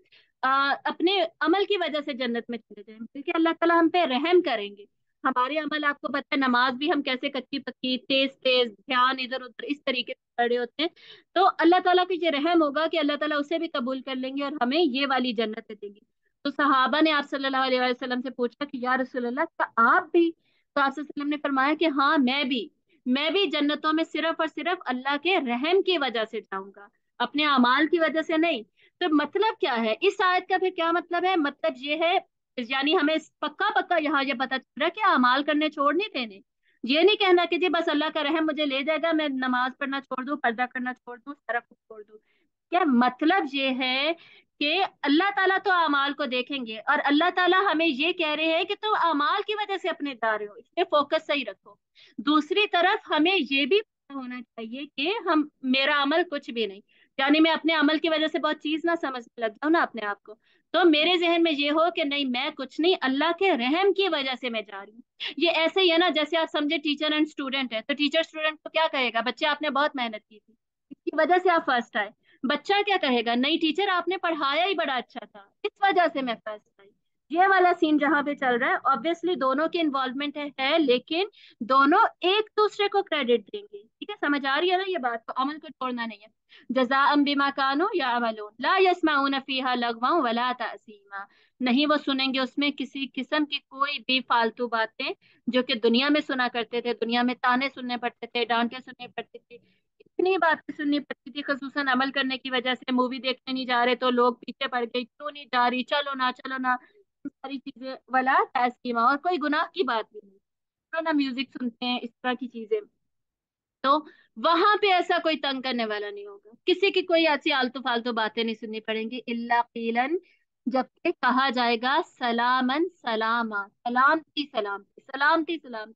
अपने अमल की वजह से जन्नत में चले जाएं, बल्कि अल्लाह ताला हम पे रहम करेंगे। हमारे अमल, आपको पता है नमाज भी हम कैसे कच्ची पक्की, तेज तेज, ध्यान इधर उधर इस तरीके से खड़े होते हैं। तो अल्लाह ताला की ये रहम होगा कि अल्लाह ताला उसे भी कबूल कर लेंगे और हमें ये वाली जन्नत देंगे। तो सहाबा ने आप सल्लल्लाहु अलैहि वसल्लम से पूछा कि या रसूलल्लाह, क्या आप भी? तो आप सल्लल्लाहु अलैहि वसल्लम ने फरमाया कि हाँ, मैं भी। मैं भी जन्नतों में सिर्फ और सिर्फ अल्लाह के रहम की वजह से जाऊंगा, अपने अमाल की वजह से नहीं। तो मतलब क्या है इस आयत का, फिर क्या मतलब है? मतलब ये है, यानी हमें पक्का पक्का यहाँ ये पता चल रहा है कि अमाल करने छोड़ नहीं देने। ये नहीं कहना कि जी बस अल्लाह का रहम मुझे ले जाएगा, मैं नमाज पढ़ना छोड़ दूं, पर्दा करना छोड़ दूं, सारा कुछ छोड़ दूं। क्या मतलब ये है कि अल्लाह ताला तो अमाल को देखेंगे, और अल्लाह ताला हमें ये कह रहे हैं कि तुम अमाल की वजह से अपने जा रहे हो, इसमें फोकस सही रखो। दूसरी तरफ हमें ये भी पता होना चाहिए कि हम, मेरा अमल कुछ भी नहीं, यानी मैं अपने अमल की वजह से बहुत चीज ना समझने लग जाऊं ना अपने आप को। तो मेरे जहन में ये हो कि नहीं, मैं कुछ नहीं, अल्लाह के रहम की वजह से मैं जा रही हूँ। ये ऐसे ही है ना, जैसे आप समझे टीचर एंड स्टूडेंट है, तो टीचर स्टूडेंट को क्या कहेगा? बच्चे आपने बहुत मेहनत की थी, इसकी वजह से आप फर्स्ट आए। बच्चा क्या कहेगा? नहीं टीचर आपने पढ़ाया ही बड़ा अच्छा था, इस वजह से मैं फर्स्ट आई। ये वाला सीन जहाँ पे चल रहा है, ऑब्वियसली दोनों की इन्वॉल्वमेंट है, लेकिन दोनों एक दूसरे को क्रेडिट देंगे। ठीक है, समझ आ रही है ना ये बात? तो अमल को छोड़ना नहीं है। जज़ाअम बिमा कानू यामलून ला यस्माऊन फीहा लगवन वला तासीमा। नहीं वो सुनेंगे उसमें किसी किस्म की कोई भी फालतू बातें, जो कि दुनिया में सुना करते थे, दुनिया में ताने सुनने पड़ते थे, डांटे सुनने पड़ती थी, इतनी बातें सुननी पड़ती थी, खसूसन अमल करने की वजह से। मूवी देखने नहीं जा रहे तो लोग पीछे पड़ गए, क्यों नहीं जा रही, चलो ना चलो ना, ये सारी चीजें, वला तासीमा, और कोई गुनाह की बात भी नहीं। चलो ना, म्यूजिक सुनते हैं, इस तरह की चीजें। तो वहां पे ऐसा कोई तंग करने वाला नहीं होगा, किसी की कोई ऐसी आलतू फालतू बातें नहीं सुननी पड़ेंगी, इल्ला कीलन, जबकि कहा जाएगा सलामन सलामा, सलामती सलामती सलामती सलामती।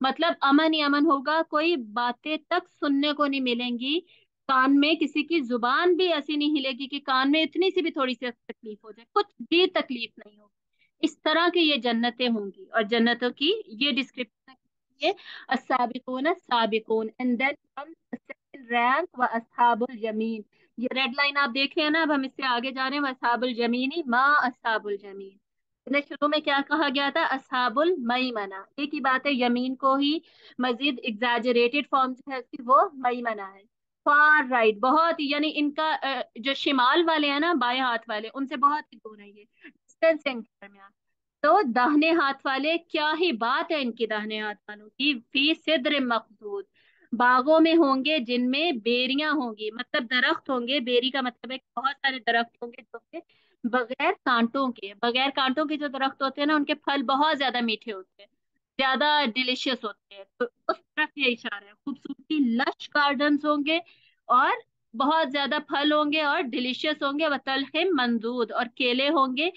मतलब अमन ही अमन होगा, कोई बातें तक सुनने को नहीं मिलेंगी। कान में किसी की जुबान भी ऐसी नहीं हिलेगी कि कान में इतनी सी भी थोड़ी सी तकलीफ हो जाए, कुछ भी तकलीफ नहीं होगी। इस तरह की ये जन्नतें होंगी, और जन्नतों की ये डिस्क्रिप्शन है, अस्साबिकून अस्साबिकून, and then come second rank व अस्हाबुल यमीन। ये रेड लाइन आप देख रहे हैं ना, अब हम इससे आगे जा रहे हैं, अस्हाबुल यमीनी मा अस्हाबुल यमीन। ने शुरू में क्या कहा गया था? असहाबुल मईमना, एक ही बात है, यमीन को ही मजीद एग्जैजरेटेड फॉर्म जो है उसकी, वो मईमना है। फार राइट, बहुत ही, यानी इनका जो शिमाल वाले हैं ना, बाएं हाथ वाले, उनसे बहुत ही दूर है ये, डिस्टेंस है इनके दरमियान। तो दाहिने हाथ वाले, क्या ही बात है इनकी, दाहिने हाथ वालों की, फी सिद्र मखदूद, बागों में होंगे जिनमें बेरियां होंगी, मतलब दरख्त होंगे, बेरी का मतलब है कि बहुत सारे दरख्त होंगे जो कि बगैर कांटों के, बगैर कांटों के जो दरख्त होते हैं ना, उनके फल बहुत ज्यादा मीठे होते हैं, ज्यादा डिलिशियस होते हैं, तो उस तरफ ये इशारा है। खूबसूरती, लश गार्डन्स होंगे, और बहुत ज्यादा फल होंगे और डिलिशियस होंगे, वतलहे मंदूद, और केले होंगे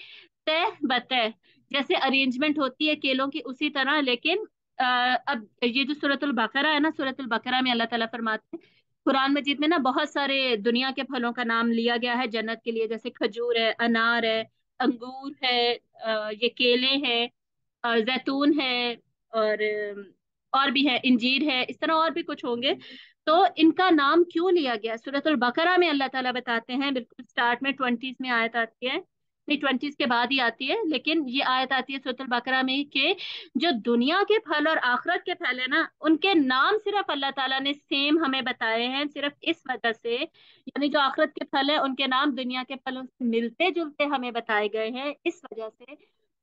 तह बतह, जैसे अरेंजमेंट होती है केलों की उसी तरह। लेकिन अब ये जो सूरतुल बकरा है ना, सूरतुल बकरा में अल्लाह ताला फरमाते हैं, कुरान मजीद में ना बहुत सारे दुनिया के फलों का नाम लिया गया है जन्नत के लिए, जैसे खजूर है, अनार है, अंगूर है, ये केले हैं, जैतून है, और और भी है, इंजीर है, इस तरह और भी कुछ होंगे। तो इनका नाम क्यों लिया गया? सूरतुल बकरा में अल्लाह ताला बताते हैं, बिल्कुल स्टार्ट में 20s में आयत आती है, नहीं 20s के बाद ही आती है, लेकिन ये आयत आती है सूरतुल बकरा में कि जो दुनिया के फल और आखिरत के फल है ना, उनके नाम सिर्फ अल्लाह ताला ने सेम हमें बताए हैं, सिर्फ इस वजह से, यानी जो आखिरत के फल है उनके नाम दुनिया के फलों से मिलते जुलते हमें बताए गए हैं, इस वजह से,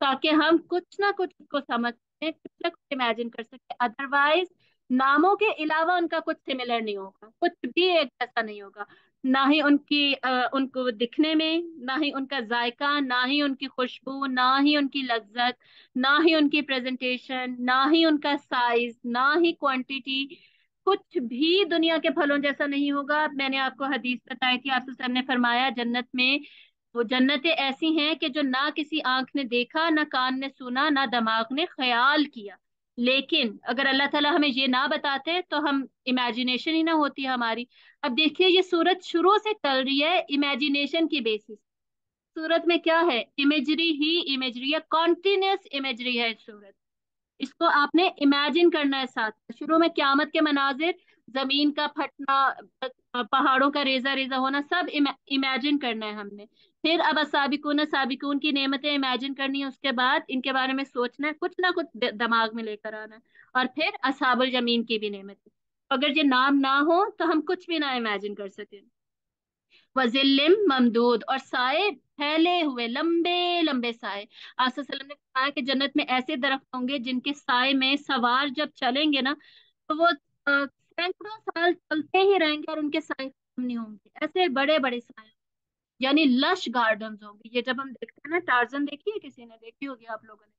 ताकि हम कुछ ना कुछ उसको समझ सकें, कुछ ना कुछ इमेजिन कर सकें। अदरवाइज नामों के अलावा उनका कुछ सिमिलर नहीं होगा, कुछ भी एक जैसा नहीं होगा, ना ही उनकी उनको दिखने में, ना ही उनका जायका, ना ही उनकी खुशबू, ना ही उनकी लज्जत, ना ही उनकी प्रेजेंटेशन, ना ही उनका साइज, ना ही क्वांटिटी, कुछ भी दुनिया के फलों जैसा नहीं होगा। मैंने आपको हदीस बताई थी, आपसे सबने फरमाया जन्नत में वो जन्नतें ऐसी हैं कि जो ना किसी आंख ने देखा, ना कान ने सुना, ना दिमाग ने ख्याल किया। लेकिन अगर अल्लाह ताला हमें ये ना बताते तो हम, इमेजिनेशन ही ना होती हमारी। अब देखिए ये सूरत शुरू से चल रही है इमेजिनेशन की बेसिस। सूरत में क्या है? इमेजरी ही इमेजरी है, कॉन्टिन्यूस इमेजरी है इस सूरत। इसको आपने इमेजिन करना है साथ। शुरू में क्यामत के मनाजिर, जमीन का फटना, पहाड़ों का रेजा रेजा होना, सब इमेजिन करना है हमने। फिर अब साबिकून साबिकून की नेमतें इमेजिन करनी है, उसके बाद इनके बारे में सोचना है, कुछ ना कुछ दिमाग में लेकर आना है। और फिर असहाबुल जमीन की भी नेमतें, अगर ये नाम ना हो तो हम कुछ भी ना इमेजिन कर सके। वजिल्लिम ममदूद, और साए फैले हुए, लंबे लंबे साए। आसा सल्लम ने कहा कि जन्नत में ऐसे दरख्त होंगे जिनके साए में सवार जब चलेंगे ना, तो वो सैकड़ों साल चलते ही रहेंगे और उनके साए खत्म नहीं होंगे, ऐसे बड़े बड़े साए, यानी लश गार्डन्स होंगे। ये जब हम देखते हैं ना, टार्जन देखी है, किसी ने देखी होगी आप लोगों ने,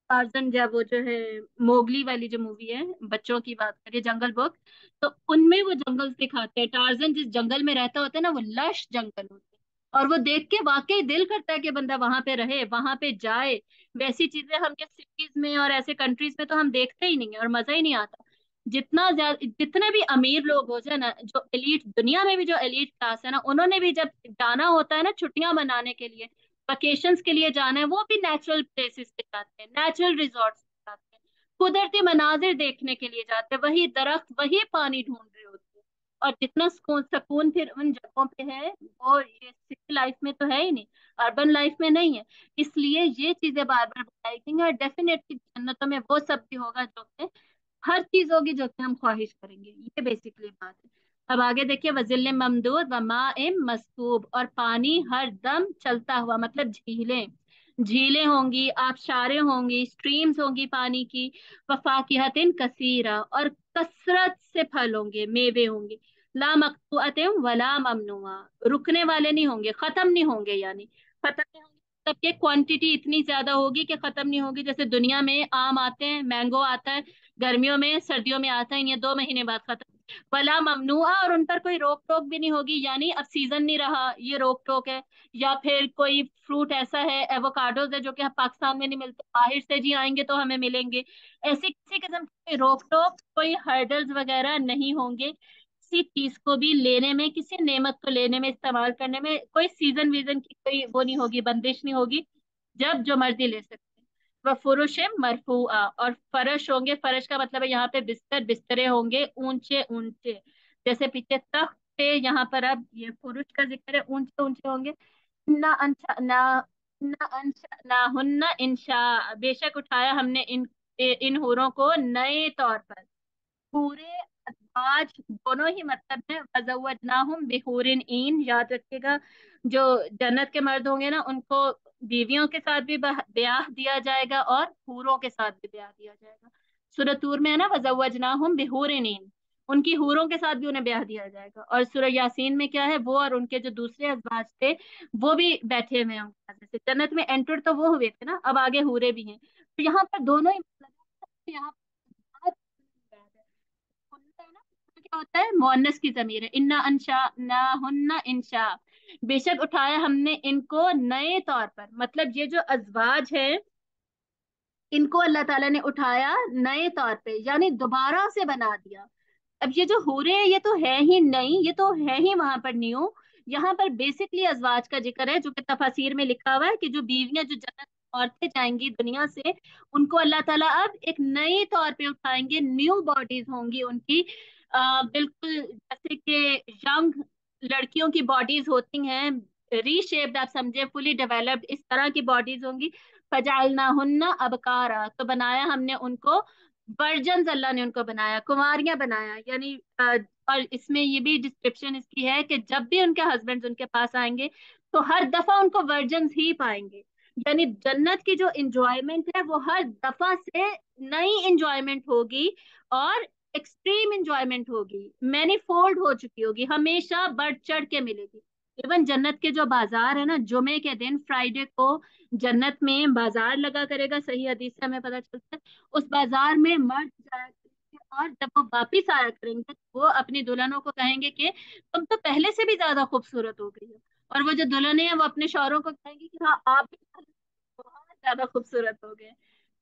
टार्जन, जब वो जो है मोगली वाली जो मूवी है, बच्चों की बात करिए, जंगल बुक, तो उनमें वो जंगल दिखाते हैं। टार्जन जिस जंगल में रहता होता है ना, वो लश जंगल होते हैं, और वो देख के वाकई दिल करता है कि बंदा वहां पे रहे, वहां पे जाए। वैसी चीजें हम ये सिटीज में और ऐसे कंट्रीज में तो हम देखते ही नहीं है, और मजा ही नहीं आता। जितना ज्यादा, जितने भी अमीर लोग हो जाए ना, जो एलीट, दुनिया में भी जो एलीट क्लास है ना, उन्होंने भी जब जाना होता है ना छुट्टियां मनाने के लिए, वेकेशंस के लिए जाना है, वो भी नेचुरल प्लेसेस पे जाते हैं, नेचुरल रिजॉर्ट्स पे जाते हैं, कुदरती मनाजिर देखने के लिए जाते हैं, वही दरख्त, वही पानी ढूंढ रहे होते हैं। और जितना सुकून सुकून फिर उन जगहों पे है, वो ये सिटी लाइफ में तो है ही नहीं, अर्बन लाइफ में नहीं है। इसलिए ये चीजें बार बार बताई गई हैं, और डेफिनेटली जन्नतों में वो सब भी होगा जो कि हर चीज होगी जो कि हम ख्वाहिश करेंगे। ये बेसिकली बात है। अब आगे देखिए, वजिल ममदूद व माए मस्कूब, और पानी हर दम चलता हुआ, मतलब झीलें, झीलें होंगी, आबशारें होंगी, स्ट्रीम्स होंगी पानी की। वफाकिहतिन कसीरा, और कसरत से फल होंगे, मेवे होंगे। ला मकतूअतिन वला ममनुआ, रुकने वाले नहीं होंगे, खत्म नहीं होंगे, यानी खत्म नहीं होंगे, मतलब कि क्वांटिटी इतनी ज्यादा होगी कि खत्म नहीं होगी। जैसे दुनिया में आम आते हैं, मैंगो आता है गर्मियों में, सर्दियों में आता है, ये 2 महीने बाद खत्म। वला ममनुआ, और उन पर कोई रोक टोक भी नहीं होगी, यानी अब सीजन नहीं रहा, ये रोक टोक है। या फिर कोई फ्रूट ऐसा है, एवोकाडोज है, जो कि पाकिस्तान में नहीं मिलते, बाहर से जी आएंगे तो हमें मिलेंगे। ऐसी किसी किस्म की रोक टोक, कोई हर्डल्स वगैरह नहीं होंगे। किसी चीज को भी लेने में, किसी नेमत को लेने में, इस्तेमाल करने में कोई सीजन वीजन की कोई वो नहीं होगी, बंदिश नहीं होगी, जब जो मर्जी ले सकते हैं। वह फुरुश मरफूआ, और फरश होंगे, फरश का मतलब है यहाँ पे बिस्तर, बिस्तरे होंगे ऊंचे ऊंचे, जैसे पीछे तख्त थे, यहाँ पर अब ये फुरुश का जिक्र है, ऊंचे ऊंचे होंगे। ना अंशा ना ना अंशा ना हुन्ना इंशा, बेशक उठाया हमने इन हूरों को नए तौर पर, पूरे अजवाज दोनों ही मतलब है। वज़व्वजनाहुम बिहूरिन ईन, याद रखिएगा, जो जन्नत के मर्द होंगे ना, उनको बीवियों के साथ भी ब्याह दिया जाएगा, और हूरों के साथ भी ब्याह दिया जाएगा। सूरह तूर में है ना, वज़व्वजनाहुम बिहूरिन ईन, उनकी हूरों के साथ भी उन्हें ब्याह दिया जाएगा। और सूरह यासीन में क्या है, वो और उनके जो दूसरे अजवाज थे, वो भी बैठे हुए हैं उनके साथ। जैसे जन्नत में एंटर तो वो हुए थे ना, अब आगे हूरे भी हैं, तो यहाँ पर दोनों ही मतलब है। यहाँ पर हुन्ना है ना, हुन्ना क्या होता है, मुअन्नस की जमीर है। इन्ना अंशा ना हुन्ना इंशा, बेशक उठाया हमने इनको नए तौर पर, मतलब ये जो अजवाज है, इनको अल्लाह ताला ने उठाया नए तौर पे, यानी दोबारा से बना दिया। अब ये जो हूरे हैं, ये तो है ही नहीं, ये तो है ही वहां पर न्यू। यहाँ पर बेसिकली अजवाज का जिक्र है, जो कि तफासिर में लिखा हुआ है कि जो बीवियां, जो जन्नत में औरतें जाएंगी दुनिया से, उनको अल्लाह ताला अब एक नए तौर पे उठाएंगे, न्यू बॉडीज होंगी उनकी। बिल्कुल जैसे कि यंग लड़कियों की बॉडीज होती हैं, रीशेप्ड, आप समझे, फुली डेवलप्ड, इस तरह की बॉडीज होंगी। फजालनाहुन्ना अबकारा, तो बनाया हमने उनको वर्जन, अल्लाह ने उनको बनाया, कुमारियां बनाया, यानी और इसमें ये भी डिस्क्रिप्शन इसकी है कि जब भी उनके हस्बैंड उनके पास आएंगे, तो हर दफा उनको वर्जन ही पाएंगे। यानी जन्नत की जो इंजॉयमेंट है, वो हर दफा से नई इंजॉयमेंट होगी, और एक्सट्रीम इंजॉयमेंट होगी, मैनीफोल्ड हो चुकी होगी, हमेशा बढ़ चढ़ के मिलेगी। इवन जन्नत के जो बाजार है ना, जुमे के दिन, फ्राइडे को जन्नत में बाजार लगा करेगा, सही हदीस से हमें पता चलता है। उस बाजार में मर्द जाया करेंगे, और जब वो वापिस आया करेंगे, तो वो अपनी दुल्हनों को कहेंगे कि तुम तो पहले से भी ज्यादा खूबसूरत हो गई हो। और वो जो दुल्हन है, वो अपने शौहरों को कहेंगी कि हाँ, आप भी बहुत ज्यादा खूबसूरत हो गए।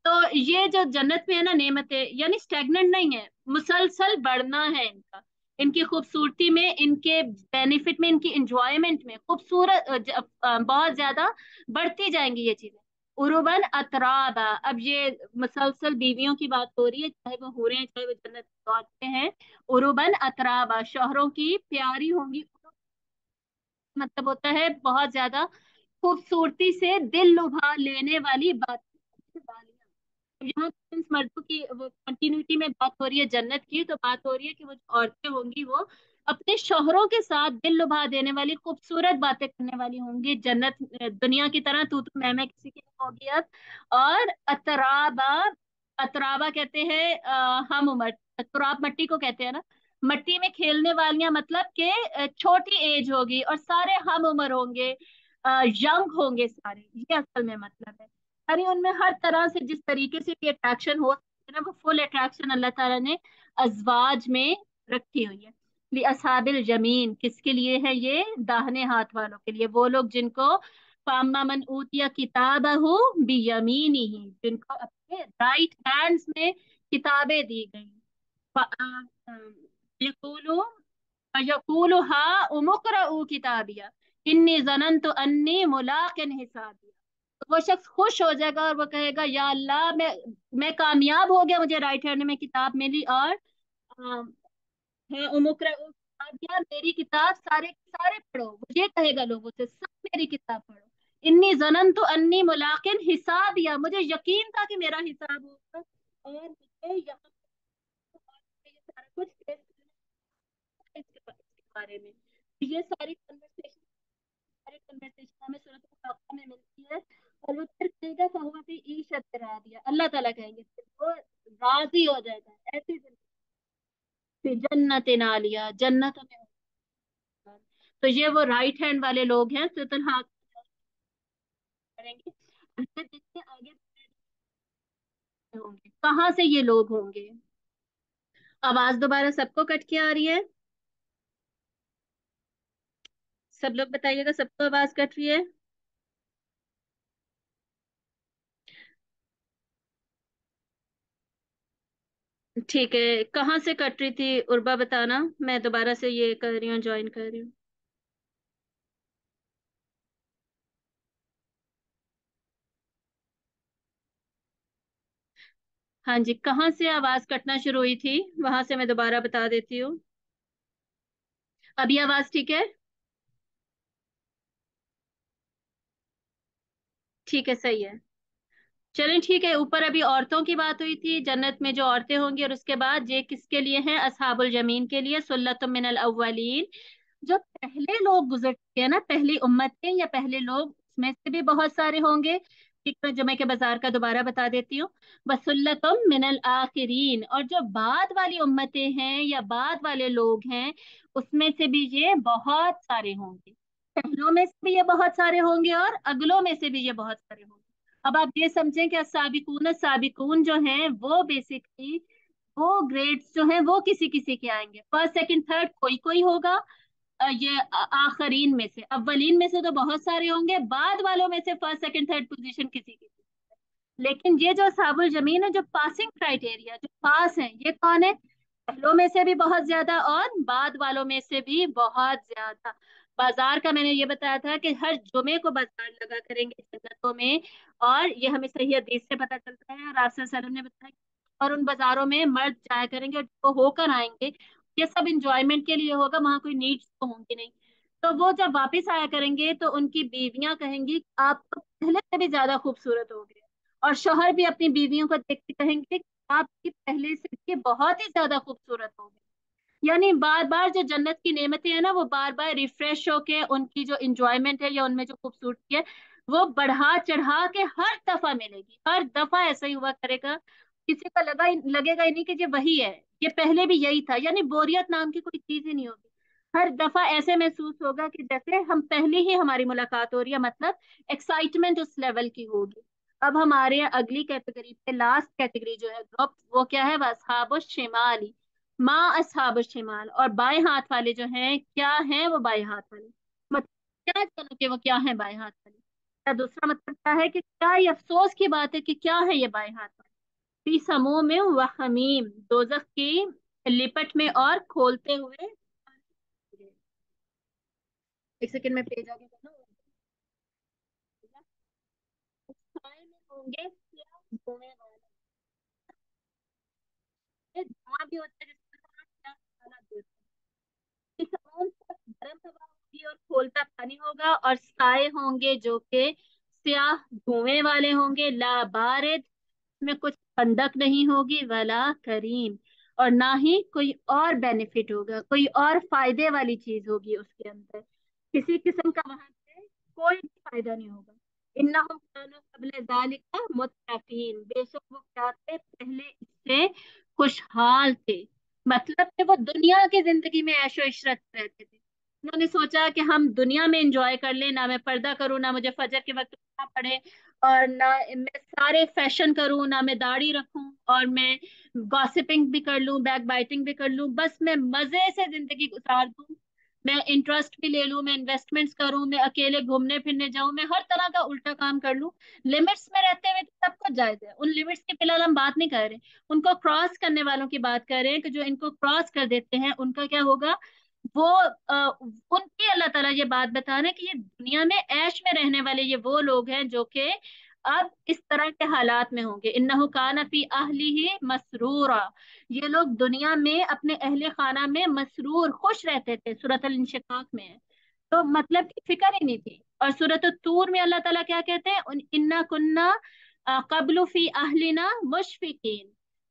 तो ये जो जन्नत में है ना नेमतें, यानी स्टेगनेंट नहीं है, मुसलसल बढ़ना है इनका, इनकी खूबसूरती में, इनके बेनिफिट में, इनकी इंजॉयमेंट में, खूबसूरत बहुत ज्यादा बढ़ती जाएंगी ये चीजें। उरुबन अतराबा, अब ये मुसलसल बीवियों की बात हो रही है, चाहे वो हूरें हैं, चाहे वो जन्नत की औरतें हैं। उरुबन अतराबा, शौहरों की प्यारी होंगी, मतलब होता है बहुत ज्यादा खूबसूरती से दिल लुभा लेने वाली बातें, वालियां। यहाँ पे जिन मर्दों की वो कंटिन्यूटी में बात हो रही है जन्नत की, तो बात हो रही है कि वो जो औरतें होंगी, वो अपने शौहरों के साथ दिल लुभा देने वाली खूबसूरत बातें करने वाली होंगी। जन्नत दुनिया की तरह तू मैं किसी की नहीं होगी अब। और अतराबा, अतराबा कहते हैं हम उम्र, तुराब मट्टी को कहते हैं ना। मट्टी में खेलने वालियां मतलब कि छोटी एज होगी और सारे हम उम्र होंगे, यंग होंगे सारे, ये असल में मतलब है। यानी उनमें हर तरह से जिस तरीके से भी अट्रैक्शन हो सकती है ना, वो फुल अट्रैक्शन अल्लाह ताला ने अजवाज में रखी हुई है। li असहाबिल जमीन किसके लिए है ये? दाहिने हाथ वालों के लिए, वो लोग जिनको फाम्मा मन ऊतिया किताबहु बियमीनिही, जिनको अपने राइट हैंड्स में किताबें दी गई। यकूलु यकूलु हा उमुक़रऊ किताबिया इन्नी ज़ननतु अन्नी मुलाकिन हिसाबिया। तो वो शख्स खुश हो जाएगा और वो कहेगा या अल्लाह, मैं कामयाब हो गया, मुझे राइट हैंड में किताब मिली। और है उमुक़रऊ किताबिया, मेरी किताब सारे सारे पढ़ो, वो ये कहेगा लोगों से, सब मेरी किताब पढ़ो। इन्नी ज़ननतु अन्नी मुलाकिन हिसाबिया, मुझे यकीन था कि मेरा हिसाब होगा और मुझे यहाँ ये सारा कुछ फेस इसके बारे में। तो ये सारी कन्वर्सेशन हमें सूरत al-Baqarah में मिलती है। और वो फिर कहेगा फहुवा फी ईशत रादिया, अल्लाह ताला कहेंगे फिर वो राजी हो जाएगा ऐसी जिंदगी, फिर जन्नत नालिया, जन्नतों में होगा। तो ये वो राइट हैंड वाले लोग हैं, सूरत al-Haqq करेंगे। और फिर देखते हैं आगे होंगे कहाँ से ये लोग होंगे। आवाज दोबारा सबको कट के आ रही है? सब लोग बताइएगा, सबको आवाज कट रही है? ठीक है, कहाँ से कट रही थी उर्बा बताना, मैं दोबारा से ये कर रही हूँ, ज्वाइन कर रही हूँ। हाँ जी, कहाँ से आवाज कटना शुरू हुई थी, वहां से मैं दोबारा बता देती हूँ। अभी आवाज ठीक है? ठीक है, सही है। चलें ठीक है, ऊपर अभी औरतों की बात हुई थी, जन्नत में जो औरतें होंगी, और उसके बाद ये किसके लिए है? अस्हाबुल जमीन के लिए, सुल्लतुम मिनल अव्वलीन। जो पहले लोग गुजर चुके हैं ना, पहली उम्मतें या पहले लोग, उसमें से भी बहुत सारे होंगे। ठीक है, जुमे के बाजार का दोबारा बता देती हूँ। वसुल्लतुम मिनल आखिरीन, और जो बाद वाली उम्मतें हैं या बाद वाले लोग हैं, उसमें से भी ये बहुत सारे होंगे। पहलों में से भी ये बहुत सारे होंगे और अगलों में से भी ये बहुत सारे होंगे। अब आप ये समझें कि साबिकून साबिकून जो हैं वो बेसिकली, वो ग्रेड्स जो हैं वो किसी किसी के आएंगे, फर्स्ट सेकंड थर्ड कोई कोई होगा। ये आखरीन में से, अव्वलीन में से तो बहुत सारे होंगे, बाद वालों में से फर्स्ट सेकंड थर्ड पोजीशन किसी की। लेकिन ये जो साबुल जमीन है, जो पासिंग क्राइटेरिया, जो पास है, ये कौन है? पहलों में से भी बहुत ज्यादा और बाद वालों में से भी बहुत ज्यादा। बाजार का मैंने ये बताया था कि हर जुमे को बाजार लगा करेंगे जन्नतों में। और ये हमें सही हदीस से पता चलता है, और आपसे सल्लल्लाहु अलैहि वसल्लम ने बताया। और उन बाजारों में मर्द जाया करेंगे और जो होकर आएंगे, ये सब इंजॉयमेंट के लिए होगा, वहां कोई नीड्स तो होंगी नहीं। तो वो जब वापस आया करेंगे तो उनकी बीवियां कहेंगी आप तो पहले से भी ज्यादा खूबसूरत हो गए। और शौहर भी अपनी बीवियों को देख के कहेंगे कि आपकी पहले से भी बहुत ही ज्यादा खूबसूरत हो गई। यानी बार बार जो जन्नत की नेमतें हैं ना, वो बार बार रिफ्रेश होके उनकी जो इंजॉयमेंट है या उनमें जो खूबसूरती है, वो बढ़ा चढ़ा के हर दफा मिलेगी, हर दफा ऐसा ही हुआ करेगा। किसी का लगेगा ही नहीं कि ये वही है, ये पहले भी यही था, यानी बोरियत नाम की कोई चीज ही नहीं होगी। हर दफा ऐसे महसूस होगा कि जैसे हम पहले ही हमारी मुलाकात हो रही है, मतलब एक्साइटमेंट उस लेवल की होगी। अब हमारे यहाँ अगली कैटेगरी पे, लास्ट कैटेगरी जो है, ग्रुप, वो क्या है? अस्हाबुश शिमाली, माँ अस्हाबुश शिमाल। और बाएं हाथ वाले जो हैं, क्या हैं वो बाएं हाथ वाले? मतलब क्या चलो कि वो क्या है बाएं हाथ वाले? या दूसरा मतलब क्या है कि क्या ये अफसोस की बात है कि क्या है ये बाएं हाथ वाले? फी समूम में व हमीम, दोजख की लिपट में और खोलते हुए। एक सेकंड में पेज आगे करना। साए में होंगे क्या धुएं वाले, ये धुआं भी होता है जिसमें थोड़ा क्या काला भी होता है। इस समूम से गर्म हवा होगी और खोलता पानी होगा, और साए होंगे जो कि स्याह धुएं वाले होंगे, ला बारिद, में कुछ ठंडक नहीं होगी, वला करीम, और ना ही कोई और बेनिफिट होगा, कोई और फायदे वाली चीज होगी उसके अंदर। किसी किस्म का वहां से कोई भी फायदा नहीं होगा। इन्नहुम कानू क़ब्ल ज़ालिका मुत्तक़ीन, बेशक वो क्या थे, पहले इससे खुशहाल थे। मतलब कि वो दुनिया की जिंदगी में ऐशो इशरत रहते थे। उन्होंने सोचा कि हम दुनिया में एंजॉय कर लें, ना मैं पर्दा करूं, ना मुझे फजर के वक्त उठना पड़े, और ना मैं सारे फैशन करूं, ना मैं दाढ़ी रखूं, और मैं गॉसिपिंग भी कर लूं, बैक बाइटिंग भी कर लूं, बस मैं मजे से जिंदगी गुजार दूं। मैं इंटरेस्ट भी ले लूं, मैं इन्वेस्टमेंट्स करूं, मैं अकेले घूमने फिरने जाऊं, मैं हर तरह का उल्टा काम कर लूं। लिमिट्स में रहते हुए तो सब कुछ जायज है, उन लिमिट्स की फिलहाल हम बात नहीं कर रहे, उनको क्रॉस करने वालों की बात कर रहे हैं, कि जो इनको क्रॉस कर देते हैं उनका क्या होगा। वो उनकी अल्लाह ताला ये बात बता रहे हैं कि ये दुनिया में ऐश में रहने वाले ये वो लोग हैं जो कि अब इस तरह के हालात में होंगे। इन्नहु काना फी अहलिही मसरूरा, ये लोग दुनिया में अपने अहले खाना में मसरूर खुश रहते थे, सूरत अल इंशिकाक में है। तो मतलब कि फिक्र ही नहीं थी। और सूरत तूर में अल्लाह ताला क्या कहते हैं, इन्ना कुन्ना कबलु फी अहलिना मुशफिकीन,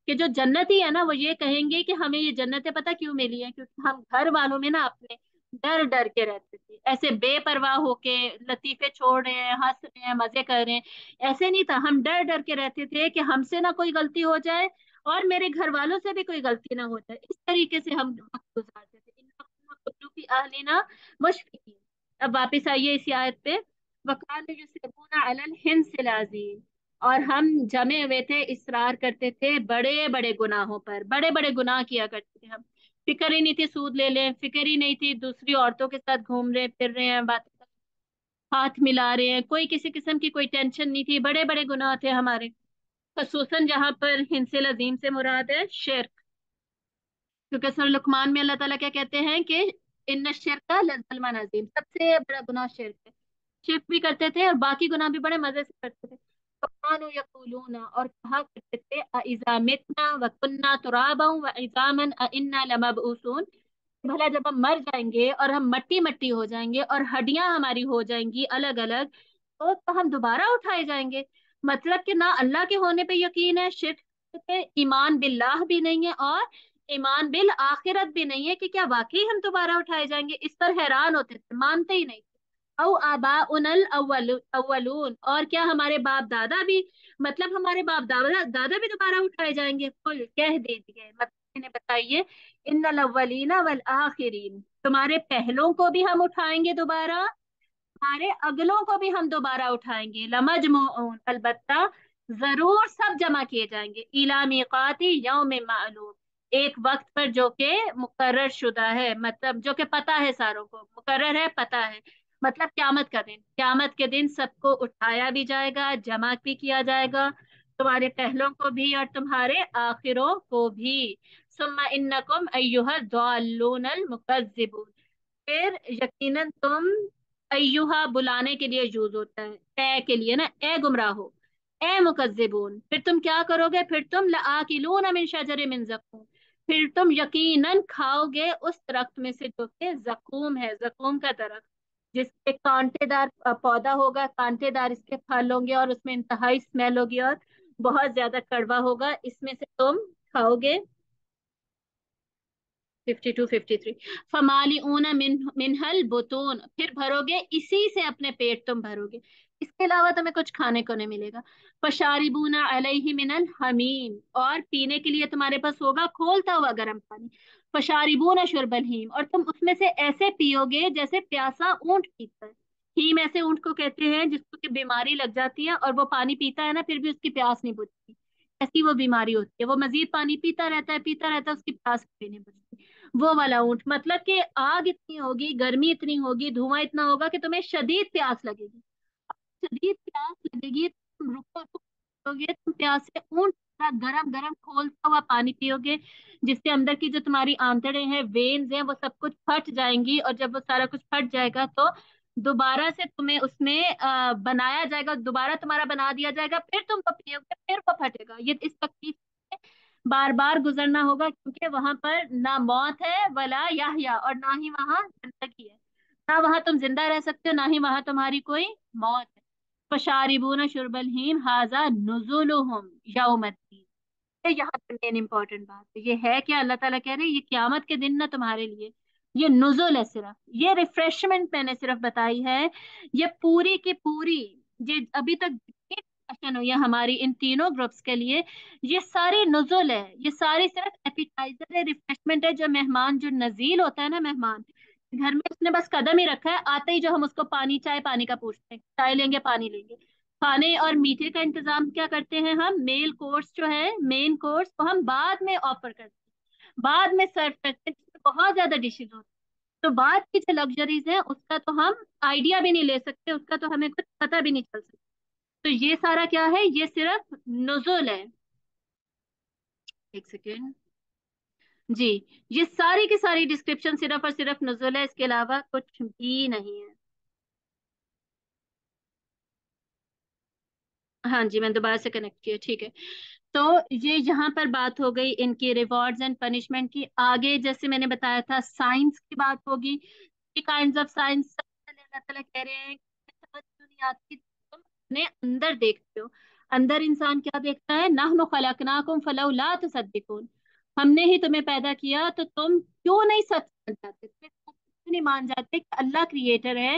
कि जो जन्नती है ना वो ये कहेंगे कि हमें ये जन्नतें पता क्यों मिली है, क्योंकि हम घर वालों में ना अपने डर डर के रहते थे, ऐसे बेपरवाह होके लतीफे छोड़ रहे हैं, हंस रहे हैं, मजे कर रहे हैं, ऐसे नहीं था। हम डर डर के रहते थे कि हमसे ना कोई गलती हो जाए और मेरे घर वालों से भी कोई गलती ना हो जाए, इस तरीके से हम वक्त गुजारते थे। इन्ना कुन्ना कबलु फी अहलिना मुशफिकीन। अब वापस आइए इसी आयत पे, वकाल युसिरूना अलल हिंसिल अज़ीम, और हम जमे हुए थे, इसरार करते थे बड़े बड़े गुनाहों पर, बड़े बड़े गुनाह किया करते थे हम। फिक्र ही नहीं थी सूद ले लें, फिक्र ही नहीं थी दूसरी औरतों के साथ घूम रहे फिर रहे हैं, बात हाथ मिला रहे हैं, कोई किसी किस्म की कोई टेंशन नहीं थी, बड़े बड़े गुनाह थे हमारे। खसूसन जहाँ पर हिंसिल अजीम से मुराद है शिर्क, क्योंकि सूरह लुकमान में अल्लाह ताला क्या कहते हैं कि इन्न शिरका लज़ुल्मुन अज़ीम, सबसे बड़ा गुनाह शिर्क है। शिर्क भी करते थे और बाकी गुनाह भी बड़े मजे से करते थे। कानू यकूलूना, और कहा करते थे, अइज़ा मितना व कुन्ना तुराबन व इज़ामन अ इन्ना लमबऊसून, भला जब हम मर जाएंगे और हम मट्टी मट्टी हो जाएंगे और हड्डियां हमारी हो जाएंगी अलग अलग, तो हम दोबारा उठाए जाएंगे। मतलब कि ना अल्लाह के होने पे यकीन है, शिर्क पे ईमान बिल्लाह भी नहीं है, और ईमान बिल आखिरत भी नहीं है कि क्या वाकई हम दोबारा उठाए जाएंगे। इस पर हैरान होते थे, मानते ही नहीं। औ आबा उनल अव्वलून, और क्या हमारे बाप दादा भी, मतलब हमारे बाप दादा दादा भी दोबारा उठाए जाएंगे। कुल कह दीजिए, मतलब इन्हें बताइए, इन्नल अव्वलीना वल आखिरीन, तुम्हारे पहलों को भी हम उठाएंगे दोबारा, हमारे अगलों को भी हम दोबारा उठाएंगे। लमजमूऊन, अलबत्ता जरूर सब जमा किए जाएंगे, इला मीकाती यौम मालूम, एक वक्त पर जो कि मुकर्रर शुदा है, मतलब जो कि पता है, सारों को मुकर्रर है, पता है। मतलब क्यामत का दिन, क्यामत के दिन सबको उठाया भी जाएगा, जमा भी किया जाएगा, तुम्हारे पहलों को भी और तुम्हारे आखिरों को भी। सुम्मा इन्नकुम अय्युहा दाल्लूनल मुकज्जिबून, फिर यकीनन तुम, अय्युहा बुलाने के लिए यूज होता है, ए के लिए ना, ए गुमराहो, ए मुकज्जिबून, फिर तुम क्या करोगे, फिर तुम लाकिलून मिन शजर मिन जकूम, फिर तुम यकीनन खाओगे उस दरख्त में से जो कि जकूम है, जकूम का दरख्त, जिसके कांटेदार पौधा होगा, कांटेदार इसके फल होंगे और उसमें इंतहाई स्मेल होगी और बहुत ज्यादा कड़वा होगा, इसमें से तुम खाओगे। 52 53, फमालिऊना मिनहल बुतून, फिर भरोगे इसी से अपने पेट, तुम भरोगे, इसके अलावा तुम्हें कुछ खाने को नहीं मिलेगा। फशारिबूना अलैहि मिनल हमीम, और पीने के लिए तुम्हारे पास होगा खोलता हुआ गर्म पानी। फशारिबूना शुरबल हीम, और तुम उसमें से ऐसे पियोगे जैसे प्यासा ऊंट पीता है। हीम ऐसे ऊंट को कहते हैं जिसको कि बीमारी लग जाती है और वो पानी पीता है ना, फिर भी उसकी प्यास नहीं बुझती, ऐसी वो बीमारी होती है, वो मजीद पानी पीता रहता है, उसकी प्यास कभी नहीं बुझती। वो वाला ऊंट, मतलब कि आग इतनी होगी, गर्मी इतनी होगी, धुआं इतना होगा कि तुम्हें शदीद प्यास लगेगी, शदीद प्यास लगेगी, तुम रुकोगे, तुम प्यास से ऊंट का गरम गरम खोलता हुआ पानी पियोगे, जिससे अंदर की जो तुम्हारी आंतड़ें हैं, वेन्स हैं, वो सब कुछ फट जाएंगी, और जब वो सारा कुछ फट जाएगा तो दोबारा से तुम्हें उसमें बनाया जाएगा, दोबारा तुम्हारा बना दिया जाएगा, फिर तुम वो पियोगे, फिर वो फटेगा। ये इस तकलीफ से बार बार गुजरना होगा, क्योंकि वहां पर ना मौत है वला याहया, और ना ही वहां जिंदगी है, ना वहां तुम जिंदा रह सकते हो, ना ही वहां तुम्हारी कोई मौत है। फशारिबून शुरबल हीम हाजा नुजुलुहुम यौमद्दीन, ये यहाँ पे मेन इंपॉर्टेंट बात है, ये है कि अल्लाह ताला कह रहे हैं ये क्यामत के दिन ना तुम्हारे लिए ये नुजुल है, सिर्फ ये रिफ्रेशमेंट मैंने सिर्फ बताई है, ये पूरी की पूरी ये अभी तक जितनी डिस्कशन हुई है हमारी इन तीनों ग्रुप्स के लिए, ये सारी नुजुल है, ये सारी सिर्फ एपिटाइजर है, रिफ्रेशमेंट है। जो मेहमान, जो नजील होता है ना मेहमान, घर में उसने बस कदम ही रखा है, आते ही जो हम उसको पानी, चाय पानी का पूछते हैं, चाय लेंगे पानी लेंगे। खाने और मीठे का इंतजाम क्या करते हैं हम, मेल कोर्स जो है, मेन कोर्स, वो हम बाद में ऑफर करते हैं, बाद में सर्व करते हैं, जिसमें बहुत ज्यादा डिशेज होती हैं। तो बाद की जो लग्जरीज है उसका तो हम आइडिया भी नहीं ले सकते, उसका तो हमें कुछ पता भी नहीं चल सकता। तो ये सारा क्या है, ये सिर्फ नुजुल है। एक सेकेंड जी, ये सारी की सारी डिस्क्रिप्शन सिर्फ और सिर्फ नुजुल है, इसके अलावा कुछ भी नहीं है। हाँ जी, मैं दोबारा से कनेक्ट किया, ठीक है। तो ये यहाँ पर बात हो गई इनकी रिवॉर्ड्स एंड पनिशमेंट की। आगे जैसे मैंने बताया था साइंस की बात होगी, काइंड ऑफ साइंस। अल्लाह ताला कह रहे हैं कि समझ क्यों नहीं आती, तुम अपने अंदर देखते हो। अंदर इंसान क्या देखता है, नहनु खलकनाकुम फलौला तुसद्दिकून, हमने ही तुम्हें पैदा किया तो तुम क्यों नहीं सच मान जाते, तुम क्यों नहीं मान जाते कि अल्लाह क्रिएटर है,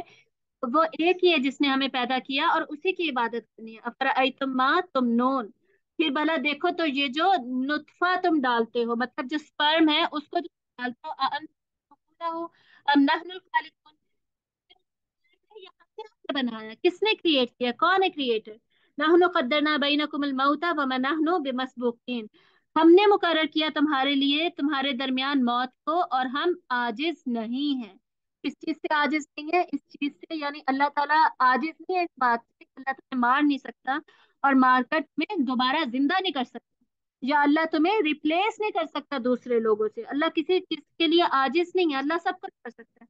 वो एक ही है जिसने हमें पैदा किया और उसी की इबादत करनी है। अफराअयतुम मा तुमनून, फिर भला देखो तो ये जो नुत्फा तुम डालते हो, मतलब जो स्पर्म है उसको जो डालते हो, अअंतुम हो अम नहनुल खालिकून, यहाँ से आपने बनाया, किसने क्रिएट किया, कौन है क्रिएटर। नहनु कद्दरना बैनकुमुल मौता वमा नहनु बिमसबूकीन, हमने मुकर्रर किया तुम्हारे लिए, तुम्हारे दरमियान मौत को, और हम आजिज नहीं हैं। किस चीज से आजिज नहीं है, इस चीज से, यानी अल्लाह ताला आजिज नहीं है इस बात से, अल्लाह तुम्हें मार नहीं सकता और मारकर तुम्हें दोबारा जिंदा नहीं कर सकता, या अल्लाह तुम्हें रिप्लेस नहीं कर सकता दूसरे लोगों से। अल्लाह किसी चीज के लिए आजिज नहीं है, अल्लाह सब कुछ कर सकता है।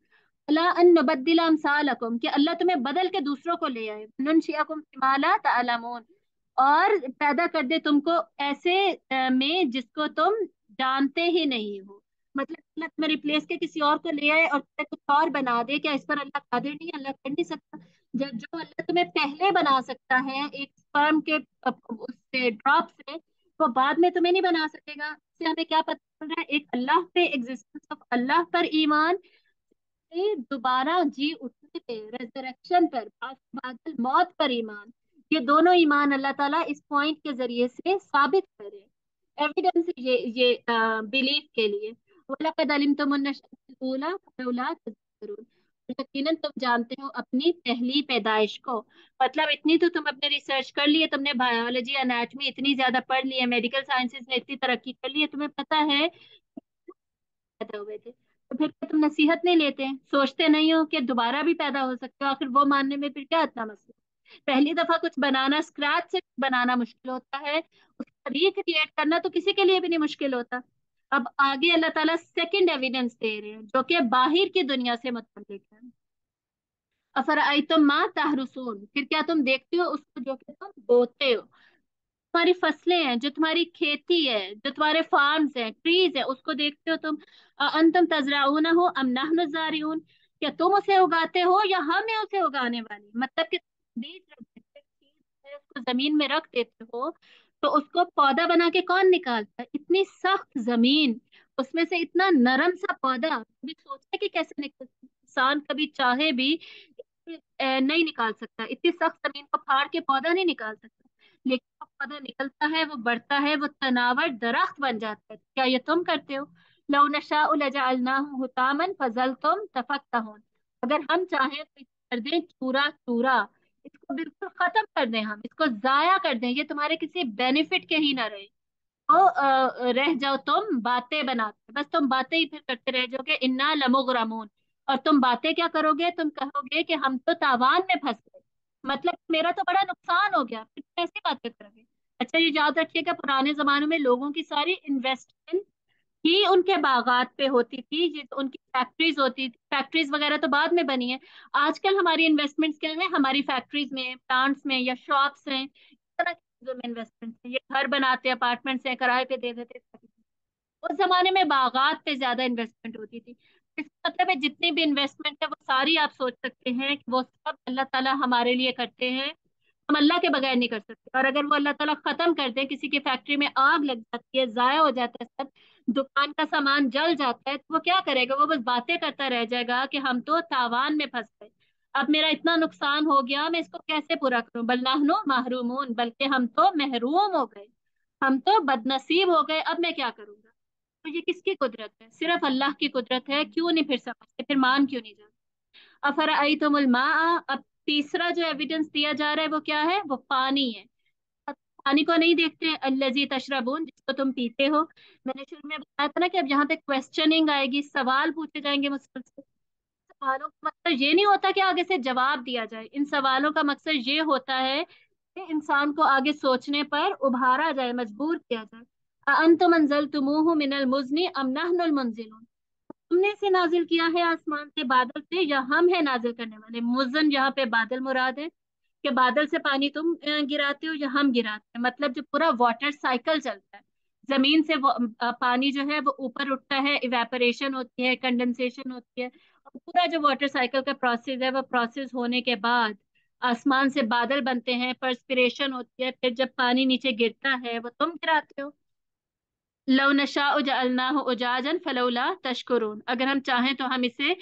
अला अन नुबद्दिला अमसालकुम, कि अल्लाह तुम्हें बदल के दूसरों को ले आए, नुनशियाकुम फिमा ला तअलमून, और पैदा कर दे तुमको ऐसे में जिसको तुम जानते ही नहीं हो। मतलब अल्लाह तुम्हें रिप्लेस के किसी और को ले आए और तुम्हें कुछ और बना दे, क्या इस पर अल्लाह कादिर नहीं है, अल्लाह कर नहीं सकता। जब जो अल्लाह तुम्हें पहले बना सकता है एक स्पर्म के उससे ड्रॉप से, वो बाद में तुम्हें नहीं बना सकेगा। इससे हमें क्या पता चल रहा है, एक अल्लाह पे, एग्जिस्टेंस ऑफ अल्लाह पर ईमान, से दोबारा जी उठने पे, रेजरेक्शन पर, बादल मौत पर ईमान, ये दोनों ईमान अल्लाह ताला इस पॉइंट के जरिए से साबित करे, एविडेंस ये बिलीफ के लिए। वलक़द अलिमतुमुन नशअतल ऊला फलौला तज़क्करून, यकीनन तुम जानते हो अपनी पहली पैदाइश को। मतलब इतनी तो तुम अपने रिसर्च कर लिए, तुमने बायोलॉजी एनाटॉमी इतनी ज्यादा पढ़ ली है, मेडिकल साइंसेज में इतनी तरक्की कर ली है, तुम्हें पता है पैदा हुए थे, तो फिर क्या तुम नसीहत नहीं लेते हैं, सोचते नहीं हो कि दोबारा भी पैदा हो सकते हो। आखिर वो मानने में फिर क्या इतना मसला, पहली दफा कुछ बनाना, स्क्रैच से बनाना मुश्किल होता है, उसका रिक्रिएट करना तो किसी के लिए भी नहीं मुश्किल होता। अब आगे अल्लाह ताला सेकंड एविडेंस दे रहे हैं जो कि बाहर की दुनिया से मुतल्लिक है। अफराइतुम मा तहरुसून, फिर क्या तुम देखते हो उसको जो कि तुम बोते हो, तुम्हारी फसलें हैं, जो तुम्हारी खेती है, जो तुम्हारे फार्म्स हैं, ट्रीज है, उसको देखते हो तुम। अंतम तजराऊना हो अम नहनु जारिऊन, क्या तुम उसे उगाते हो या हम हैं उसे उगाने वाले। मतलब कि बीज रख देते हो, चीज है, उसको जमीन में रख देते हो, तो उसको पौधा बना के कौन निकालता है, इतनी सख्त जमीन, उसमें से इतना नरम सा पौधा, कभी सोचा कि कैसे निकलता, इंसान कभी चाहे भी नहीं निकाल सकता, इतनी सख्त जमीन को फाड़ के पौधा नहीं निकाल सकता, लेकिन वो पौधा निकलता है, वो बढ़ता है, वो तनावर दरख्त बन जाता है। क्या ये तुम करते हो, लौ नशाउ लजअलनाहु हुतामन फजलतुम तफक्कहून, अगर हम चाहें तो इसे कर दें चूरा चूरा, इसको बिल्कुल खत्म कर दें, हम इसको जाया कर दें, ये तुम्हारे किसी बेनिफिट के ही ना रहे, तो रह जाओ तुम बातें बनाते, बस तुम बातें ही फिर करते रह जाओगे, इन्ना लमुगरमून, और तुम बातें क्या करोगे, तुम कहोगे कि हम तो तावान में फंस गए, मतलब मेरा तो बड़ा नुकसान हो गया, फिर तुम ऐसी बातें करोगे। अच्छा ये याद रखिएगा, पुराने जमानों में लोगों की सारी इन्वेस्टमेंट ही उनके बागात पे होती थी, ये तो उनकी फैक्ट्रीज होती थी, फैक्ट्रीज वगैरह तो बाद में बनी है। आजकल हमारी इन्वेस्टमेंट्स क्या है, हमारी फैक्ट्रीज में, प्लांट्स में, या शॉप्स हैं, इस तरह की चीजों में इन्वेस्टमेंट है, ये घर बनाते हैं, अपार्टमेंट्स हैं, किराए पे दे देते हैं। उस जमाने में बागात पे ज्यादा इन्वेस्टमेंट होती थी। इसका मतलब है जितनी भी इन्वेस्टमेंट है वो सारी, आप सोच सकते हैं कि वो सब अल्लाह ताला हमारे लिए करते हैं, हम अल्लाह के बगैर नहीं कर सकते। और अगर वो अल्लाह ताला खत्म कर दे, किसी की फैक्ट्री में आग लग जाती है, जाया हो जाता है सब, दुकान का सामान जल जाता है, तो वो क्या करेगा, वो बस बातें करता रह जाएगा कि हम तो तावान में फंस गए। अब मेरा इतना नुकसान हो गया, मैं इसको कैसे पूरा करूं? बल नाहनु महरूमून, बल्कि हम तो महरूम हो गए, हम तो बदनसीब हो गए, अब मैं क्या करूंगा? तो ये किसकी कुदरत है? सिर्फ अल्लाह की कुदरत है। क्यों नहीं फिर समझते, फिर मान क्यों नहीं जाते? अफराअयतुमुल मा, अब तीसरा जो एविडेंस दिया जा रहा है वो क्या है? वो पानी है। अब पानी को नहीं देखते, अल्लजी तशरबून, जिसको तुम पीते हो। मैंने शुरू में बताया था ना कि अब यहाँ पे क्वेश्चनिंग आएगी, सवाल पूछे जाएंगे मुझसे। सवालों का मकसद ये नहीं होता कि आगे से जवाब दिया जाए, इन सवालों का मकसद ये होता है कि इंसान को आगे सोचने पर उभारा जाए, मजबूर किया जाए। अअंतुम अंज़लतुमूहु मिनल मुज़्नी अम नहनुल मुनज़िलून, तुमने इसे नाजिल किया है आसमान से, बादल से, या हम है नाजिल करने वाले? मुज़न यहाँ पे बादल मुराद है, कि बादल से पानी तुम गिराते हो या हम गिराते हैं। मतलब जो पूरा वाटर साइकिल चलता है, जमीन से वो पानी जो है वो ऊपर उठता है, इवेपोरेशन होती है, कंडेंसेशन होती है, और पूरा जो वाटर साइकिल का प्रोसेस है वो प्रोसेस होने के बाद आसमान से बादल बनते हैं, पर्सपिरेशन होती है, फिर जब पानी नीचे गिरता है वो तुम गिराते हो। लौ नशाउ जअलनाहु उजाजन फलौला तशकुरून, अगर हम चाहें तो हम इसे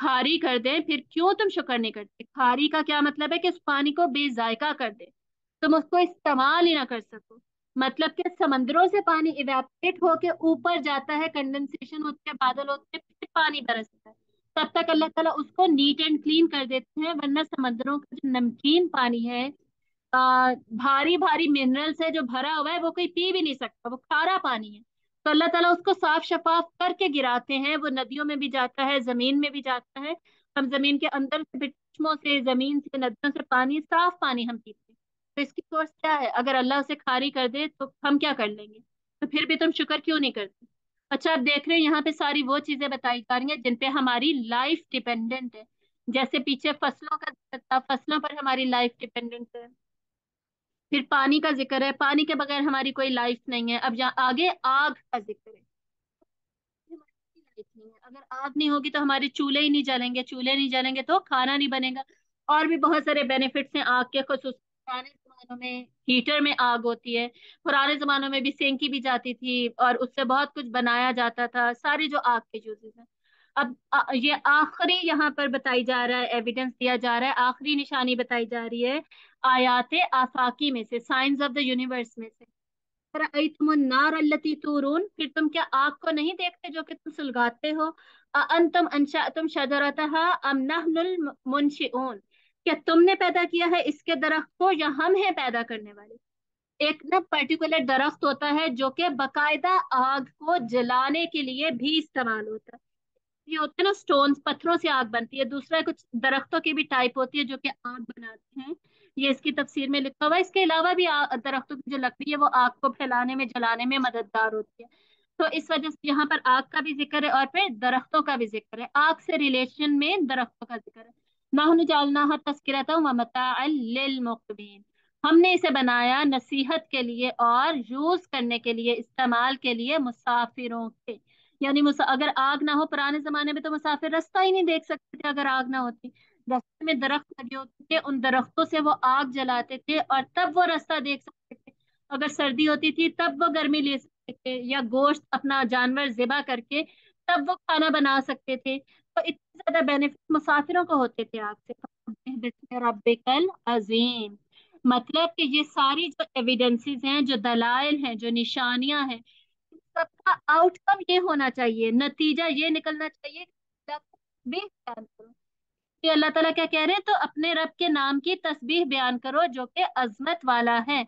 खारी कर दें, फिर क्यों तुम शुक्र नहीं करते? खारी का क्या मतलब है? कि उस पानी को बेजायका कर दे, तुम उसको इस्तेमाल ही ना कर सको। मतलब कि समंदरों से पानी इवेपोरेट होके ऊपर जाता है, कंडेंसेशन होती है, बादल होते हैं, फिर पानी बरसता है। तब तक अल्लाह ताला उसको नीट एंड क्लीन कर देते हैं, वरना समंदरों का जो नमकीन पानी है, भारी भारी मिनरल से जो भरा हुआ है, वो कोई पी भी नहीं सकता, वो खारा पानी है। तो अल्लाह ताला उसको साफ शफाफ करके गिराते हैं, वो नदियों में भी जाता है, जमीन में भी जाता है। हम जमीन के अंदर से भी, चश्मों से, जमीन से, नदियों से पानी, साफ पानी हम पीते हैं। तो इसकी सोच क्या है? अगर अल्लाह उसे खारी कर दे तो हम क्या कर लेंगे? तो फिर भी तुम शुक्र क्यों नहीं करते? अच्छा, आप देख रहे हैं यहाँ पे सारी वो चीजें बताई जा रही हैं जिन पे हमारी लाइफ डिपेंडेंट है। जैसे पीछे फसलों का जिक्र था, फसलों पर हमारी लाइफ डिपेंडेंट है। फिर पानी का जिक्र है, पानी के बगैर हमारी कोई लाइफ नहीं है। अब यहाँ आगे आग का जिक्र है, हमारी लाइफ नहीं है। अगर आग नहीं होगी तो हमारे चूल्हे ही नहीं जलेंगे, चूल्हे नहीं जलेंगे तो खाना नहीं बनेगा। और भी बहुत सारे बेनिफिट्स हैं आग के, खुसूस पुराने जमानों में हीटर में आग होती है, पुराने जमानों में भी सेंकी भी जाती थी और उससे बहुत कुछ बनाया जाता था, सारे जो आग के यूजेस हैं। अब ये आखिरी यहाँ पर बताई जा रहा है, एविडेंस दिया जा रहा है, आखिरी निशानी बताई जा रही है आयाते आफाकी में से, साइंस ऑफ द यूनिवर्स में से। नार अल्लती तूरून, फिर तुम क्या आग को नहीं देखते जो कि तुम सुलगाते हो? अंतम अंशा तुम शजरतहा अम नहनुल मुनशिऊन, क्या तुमने पैदा किया है इसके दरख्त को या हम हैं पैदा करने वाले? एक ना पर्टिकुलर दरख्त होता है जो कि बकायदा आग को जलाने के लिए भी इस्तेमाल होता है। ये होते हैं ना स्टोन्स, पत्थरों से आग बनती है। दूसरा कुछ दरख्तों की भी टाइप होती है जो कि आग बनाते हैं, ये इसकी तफसीर में लिखा हुआ है। इसके अलावा भी दरख्तों की जो लकड़ी है वो आग को फैलाने में, जलाने में मददगार होती है। तो इस वजह से यहाँ पर आग का भी जिक्र है और फिर दरख्तों का भी जिक्र है, आग से रिलेशन में दरख्तों का जिक्र है। नहनु जअलनाहा तज़किरतन व मताअन लिलमुक़विन, हमने इसे बनाया नसीहत के लिए और यूज करने के लिए, इस्तेमाल के लिए मुसाफिरों के। यानी अगर आग ना हो, पुराने जमाने में तो मुसाफिर रास्ता ही नहीं देख सकते थे अगर आग ना होती। रास्ते में दरख्त लगे होते थे, उन दरख्तों से वो आग जलाते थे और तब वो रास्ता देख सकते थे। अगर सर्दी होती थी तब वो गर्मी ले सकते थे, या गोश्त अपना जानवर ज़िबा करके तब वो खाना बना सकते थे। तो इतने ज्यादा बेनिफिट मुसाफिरों को होते थे आग से। रब्बिकल अजीम, मतलब कि ये सारी जो एविडेंसेस हैं, जो दलाइल हैं, जो निशानियां हैं, सबका आउटकम ये होना चाहिए, नतीजा ये निकलना चाहिए कि अल्लाह को तस्बीह बयान करो। कि अल्लाह ताला क्या कह रहे हैं? तो अपने रब के नाम की तस्बीह बयान करो जो कि अजमत वाला है,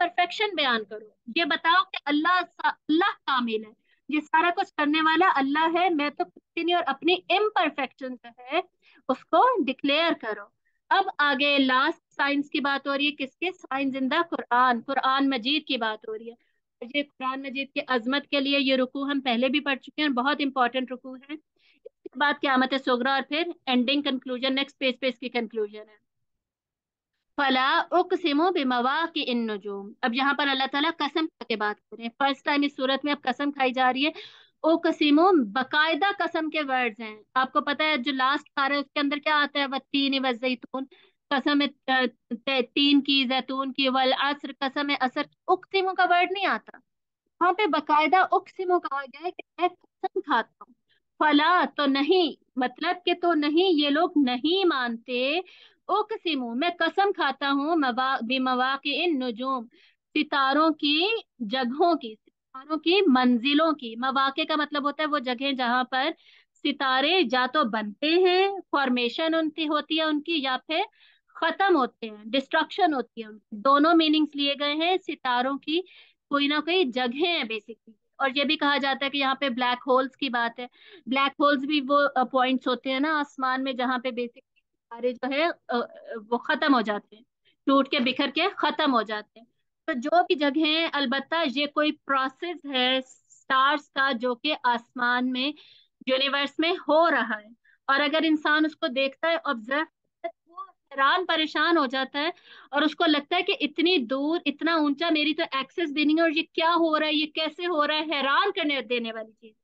परफेक्शन बयान करो। ये बताओ कि अल्लाह अल्लाह कामिल है, ये सारा कुछ करने वाला अल्लाह है, मैं तो कुछ भी नहीं, और अपनी इम्परफेक्शन जो है उसको डिक्लेयर करो। अब आगे लास्ट साइंस की बात हो रही है, किसके? Science in the Quran, Quran मजीद की बात हो रही है। और ये कुरान मजीद की अजमत के लिए ये रुकू हम पहले भी पढ़ चुके हैं, बहुत इंपॉर्टेंट रुकू है। इसके बाद क़यामत सुगरा और फिर एंडिंग कंक्लूजन, नेक्स्ट पेज पे इसकी कंक्लूजन है। फला उक़सिमु बिमवाक़िअन नुजूम, अब यहाँ पर अल्लाह ताला कसम खा के बात करें, फर्स्ट टाइम इस सूरत में अब कसम खाई जा रही है। उक़सिमु, बकायदा कसम के वर्ड्स हैं। आपको पता है जो लास्ट आ रहा है उसके अंदर क्या आता है? वत्तीन व ज़ैतून, कसम है तीन की, जैतून की, वल असर, कसम है असर। उक़सिमु का वर्ड नहीं आता, वहां पे बकायदा उक़सिमु कहा गया है कि मैं कसम खाता हूँ। फला तो नहीं, मतलब कि तो नहीं, ये लोग नहीं मानते। उकसिमु, मैं कसम खाता हूँ, बिमवाक़िइन नुजूम, सितारों की जगहों की, सितारों की मंजिलों की। मवाक़े का मतलब होता है वो जगह जहां पर सितारे या तो बनते हैं, फॉर्मेशन उनकी होती है उनकी, या फिर खत्म होते हैं, डिस्ट्रक्शन होती है उनकी। दोनों मीनिंग्स लिए गए हैं सितारों की, कोई ना कोई जगह है बेसिकली। और ये भी कहा जाता है कि यहाँ पे ब्लैक होल्स की बात है। ब्लैक होल्स भी वो पॉइंट्स होते हैं ना आसमान में, जहाँ पे बेसिकली सितारे जो है वो खत्म हो जाते हैं, टूट के बिखर के खत्म हो जाते हैं। तो जो भी जगह है, अलबत्ता ये कोई प्रोसेस है स्टार्स का जो कि आसमान में, यूनिवर्स में हो रहा है। और अगर इंसान उसको देखता है, ऑब्जर्व करता है, तो वो हैरान परेशान हो जाता है, और उसको लगता है कि इतनी दूर, इतना ऊंचा, मेरी तो एक्सेस भी नहीं है, और ये क्या हो रहा है, ये कैसे हो रहा है। हैरान करने देने वाली चीज,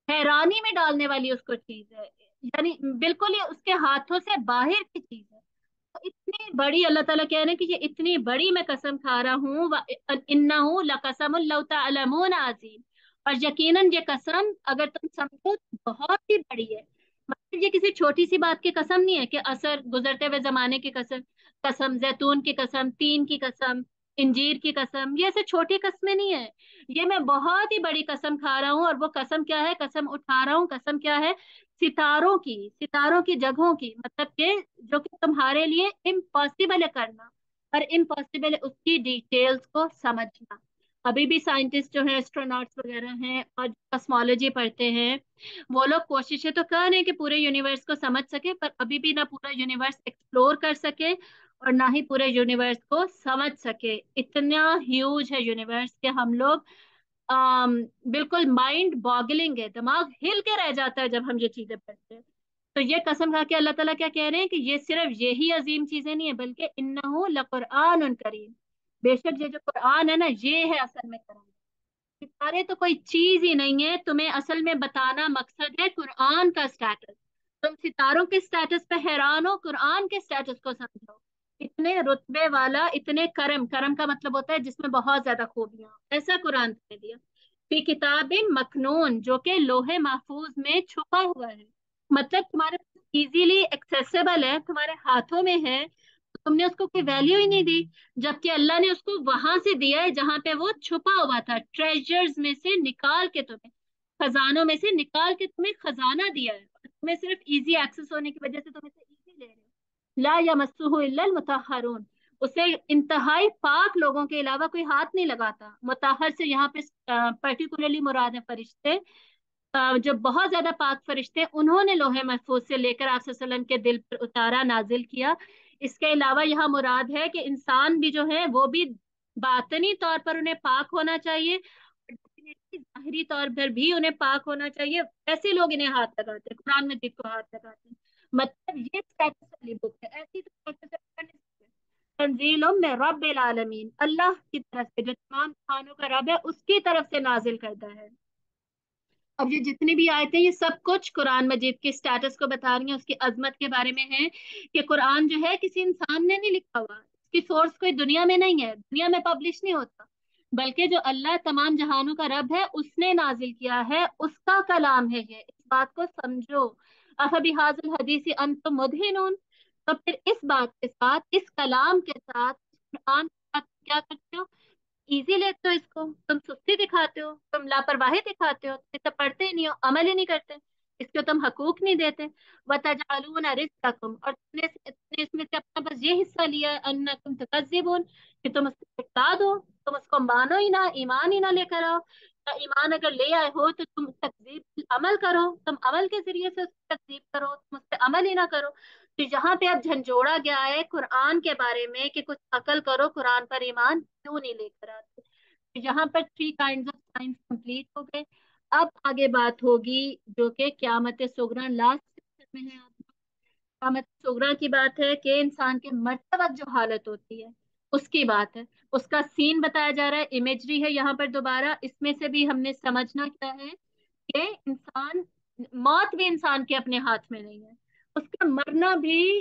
हैरानी में डालने वाली उसको चीज है, यानी बिल्कुल ही उसके हाथों से बाहर की चीज है। तो इतनी बड़ी, अल्लाह ताला कह रहे हैं कि ये इतनी बड़ी मैं कसम खा रहा हूँ, इन्नहु लकसमुन लौ तअलमून अजीम, और यकीनन ये कसम अगर तुम समझो तो बहुत ही बड़ी है। मतलब ये किसी छोटी सी बात की कसम नहीं है कि असर गुजरते हुए जमाने की कसम, कसम जैतून की कसम, तीन की कसम, इंजीर की कसम, ये ऐसे छोटी कस्में नहीं है। ये मैं बहुत ही बड़ी कसम खा रहा हूँ, और वो कसम क्या है, कसम उठा रहा हूँ, कसम क्या है, सितारों की, सितारों की जगहों की, मतलब कि जो कि तुम्हारे लिए इम्पॉसिबल है करना, पर इम्पॉसिबल है उसकी डिटेल्स को समझना। अभी भी साइंटिस्ट जो है, एस्ट्रोनॉट्स वगैरह हैं और कॉस्मोलॉजी पढ़ते हैं, वो लोग कोशिशें तो कर रहे हैं कि पूरे यूनिवर्स को समझ सके, पर अभी भी ना पूरा यूनिवर्स एक्सप्लोर कर सके और ना ही पूरे यूनिवर्स को समझ सके। इतना ह्यूज है यूनिवर्स कि हम लोग बिल्कुल माइंड बॉगलिंग है, दिमाग हिल के रह जाता है जब हम ये चीजें पढ़ते हैं। तो ये कसम खा के अल्लाह ताला क्या कह रहे हैं कि ये सिर्फ यही अजीम चीजें नहीं है, बल्कि इन्नहु लकुरआन करीम, बेशक ये जो कुरान है ना, ये है असल में कुरान। सितारे तो कोई चीज ही नहीं है, तुम्हें असल में बताना मकसद है कुरान का स्टेटस। तुम सितारों के स्टेटस पे हैरान हो, कुरान के स्टेटस को समझो। इतने रुतबे वाला, इतने करम, करम का मतलब होता है जिसमें बहुत ज्यादा खूबियां, ऐसा कुरान ने दिया। फी किताबिन मखनून, जो कि लोहे महफूज में छुपा हुआ है, मतलब तुम्हारे इजीली एक्सेसिबल है, तुम्हारे हाथों में है, तो तुमने उसको कोई वैल्यू ही नहीं दी। जबकि अल्लाह ने उसको वहां से दिया है जहां पे वो छुपा हुआ था, ट्रेजर्स में से निकाल के तुम्हें, खजानों में से निकाल के तुम्हें खजाना दिया है, और तुम्हें सिर्फ इजी एक्सेस होने की वजह से तुम इसे इजी ले रहे हो। ला यमस्सुहु इल्लल मुतहहरून, उसे इंतहाई पाक लोगों के अलावा कोई हाथ नहीं लगाता। मुतहहर से यहाँ पे पर्टिकुलरली मुराद है फरिश्ते, जो बहुत ज्यादा पाक फरिश्ते, उन्होंने लोहे महफूज से लेकर आप सल्लल्लाहु अलैहि वसल्लम के दिल पर उतारा, नाजिल किया। इसके अलावा यहाँ मुराद है कि इंसान भी जो है वो भी बातनी तौर पर उन्हें पाक होना चाहिए, और definitely जाहिरी तौर पर भी उन्हें पाक होना चाहिए। ऐसे लोग इन्हें हाथ लगाते हैं, कुरान मजीद को हाथ लगाते हैं। मतलब ये स्टेटस वाली बुक है, ऐसी तो स्टेटस कर नहीं सकते। तंजीलुम मिन रब्बिल आलमीन, अल्लाह की तरफ से, जो तमाम खानों का रब है, उसकी तरफ से नाजिल करता है। अब ये जितनी भी आयतें, ये सब कुछ कुरान मजीद के स्टेटस को बता रही हैं, उसकी अजमत के बारे में है, कि कुरान जो है किसी इंसान ने नहीं लिखा हुआ, इसकी सोर्स कोई दुनिया में नहीं है, दुनिया में पब्लिश नहीं होता, बल्कि जो अल्लाह तमाम जहानों का रब है उसने नाजिल किया है, उसका कलाम है ये, इस बात को समझो। अफबिहाज़िल हदीसी अंतुम मुदहिनून, तो फिर इस बात के साथ, इस कलाम के साथ, इस कुरान के साथ क्या करते हो, इजी लेते हो इसको, तुम सुस्ती दिखाते हो, तुम लापरवाही दिखाते हो, तुम इसे पढ़ते ही नहीं हो, अमल ही नहीं करते, इसको तुम हकूक नहीं देते। वतजअलून रिज़्क़कुम, और तुमने इसमें से अपना बस ये हिस्सा लिया है, अन्नकुम तुकज़्ज़िबून, कि तुम उसको झुठला दो, तुम उसको मानो ही ना, ईमान ही ना लेकर आओ, या ईमान अगर ले आए हो तो तुम तकजीब अमल करो, तुम अमल के जरिए से उसकी तकजीब करो, तुम उस पर अमल ही ना करो। तो यहाँ पे अब झंझोड़ा गया है कुरान के बारे में कि कुछ अकल करो, कुरान पर ईमान क्यों नहीं लेकर आते। तो यहाँ पर three kind of science complete हो गए। अब आगे बात होगी जो कि क़यामत सुगरा, लास्ट सेक्शन में है। क़यामत सुगरा की बात है कि इंसान के मरते वक्त जो हालत होती है उसकी बात है, उसका सीन बताया जा रहा है, इमेजरी है यहाँ पर दोबारा। इसमें से भी हमने समझना क्या है कि इंसान, मौत भी इंसान के अपने हाथ में नहीं है, उसका मरना भी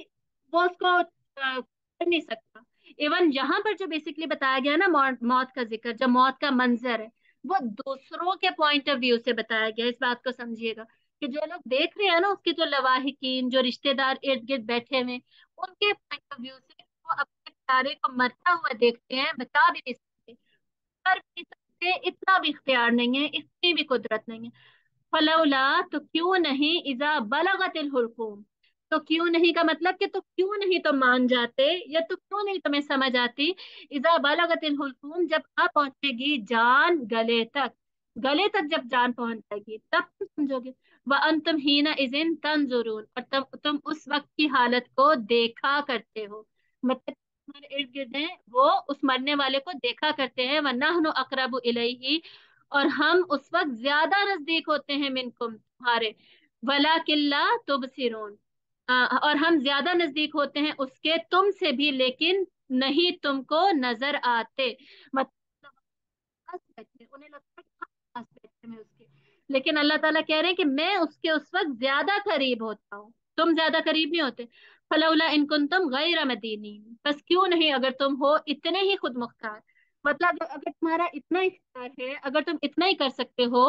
वो उसको कर नहीं सकता। इवन यहाँ पर जो बेसिकली बताया गया है ना, मौत, मौत का जिक्र, जो मौत का मंजर है, वो दूसरों के पॉइंट ऑफ व्यू से बताया गया है, इस बात को समझिएगा। कि जो लोग देख रहे हैं ना, उसके जो लवाहिकीन, जो रिश्तेदार इर्द गिर्द बैठे हुए, उनके पॉइंट ऑफ व्यू से वो अपने प्यारे को मरता हुआ देखते हैं, बचा भी नहीं सकते, कर भी नहीं सकते, इतना भी इख्तियार नहीं है, इतनी भी कुदरत नहीं है। फलौला, तो क्यों नहीं, इजा बलगतिल हुल्कूम, तो क्यों नहीं का मतलब कि तो क्यों नहीं तो मान जाते, या तो क्यों नहीं तुम्हें समझ आती। इजा बलगतिल हुल्कूम, जब आ पहुंचेगी जान गले तक, गले तक जब जान पहुंच जाएगी तब तुम समझोगे। व अंतुम हीना इजिन तंजुरून, और तुम उस वक्त की हालत को देखा करते हो, मतलब तुम्हारे इर्द गिर्द हैं वो उस मरने वाले को देखा करते हैं। व नहनु अकरबु इलैहि, और हम उस वक्त ज्यादा नजदीक होते हैं मिनकुम, तुम्हारे, वला किल्ला तुबसिरून, और हम ज्यादा नजदीक होते हैं उसके तुमसे भी, लेकिन नहीं तुमको नजर आते। मतलब पास बैठे, उन्हें लगता है कि हम पास बैठे हैं उसके, लेकिन अल्लाह ताला कह रहे हैं कि मैं उसके उस वक्त ज्यादा करीब होता हूँ, तुम ज्यादा करीब नहीं होते। फलौला इन कुंतुम गैर मदीनी, बस क्यों नहीं अगर तुम हो इतने ही खुद मुख्तार, मतलब अगर तुम्हारा इतना इख्तियार है, अगर तुम इतना ही कर सकते हो,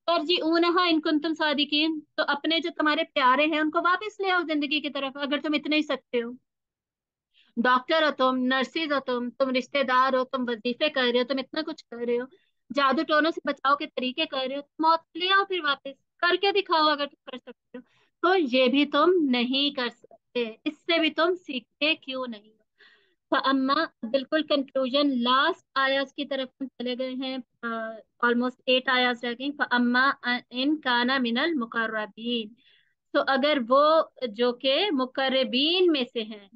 तरजीऊनहा इन कुंतुम सादिकीन, तो अपने जो तुम्हारे प्यारे हैं उनको वापस ले आओ जिंदगी की तरफ, अगर तुम इतने ही सकते हो। डॉक्टर हो तुम, नर्सिस हो तुम रिश्तेदार हो, तुम वजीफे कर रहे हो, तुम इतना कुछ कर रहे हो, जादू टोनों से बचाव के तरीके कर रहे हो, तुम मौत ले आओ फिर वापस, करके दिखाओ अगर तुम कर सकते हो। तो ये भी तुम नहीं कर सकते, इससे भी तुम सीखते क्यों नहीं हो। अम्मा, बिल्कुल कंक्लूजन लास्ट आयत की तरफ हम चले गए हैं, ऑलमोस्ट 8 आयत रह गई। अम्मा इन काना मिनल मुकर्रबीन, तो अगर वो जो के मुकर्रबीन में से हैं,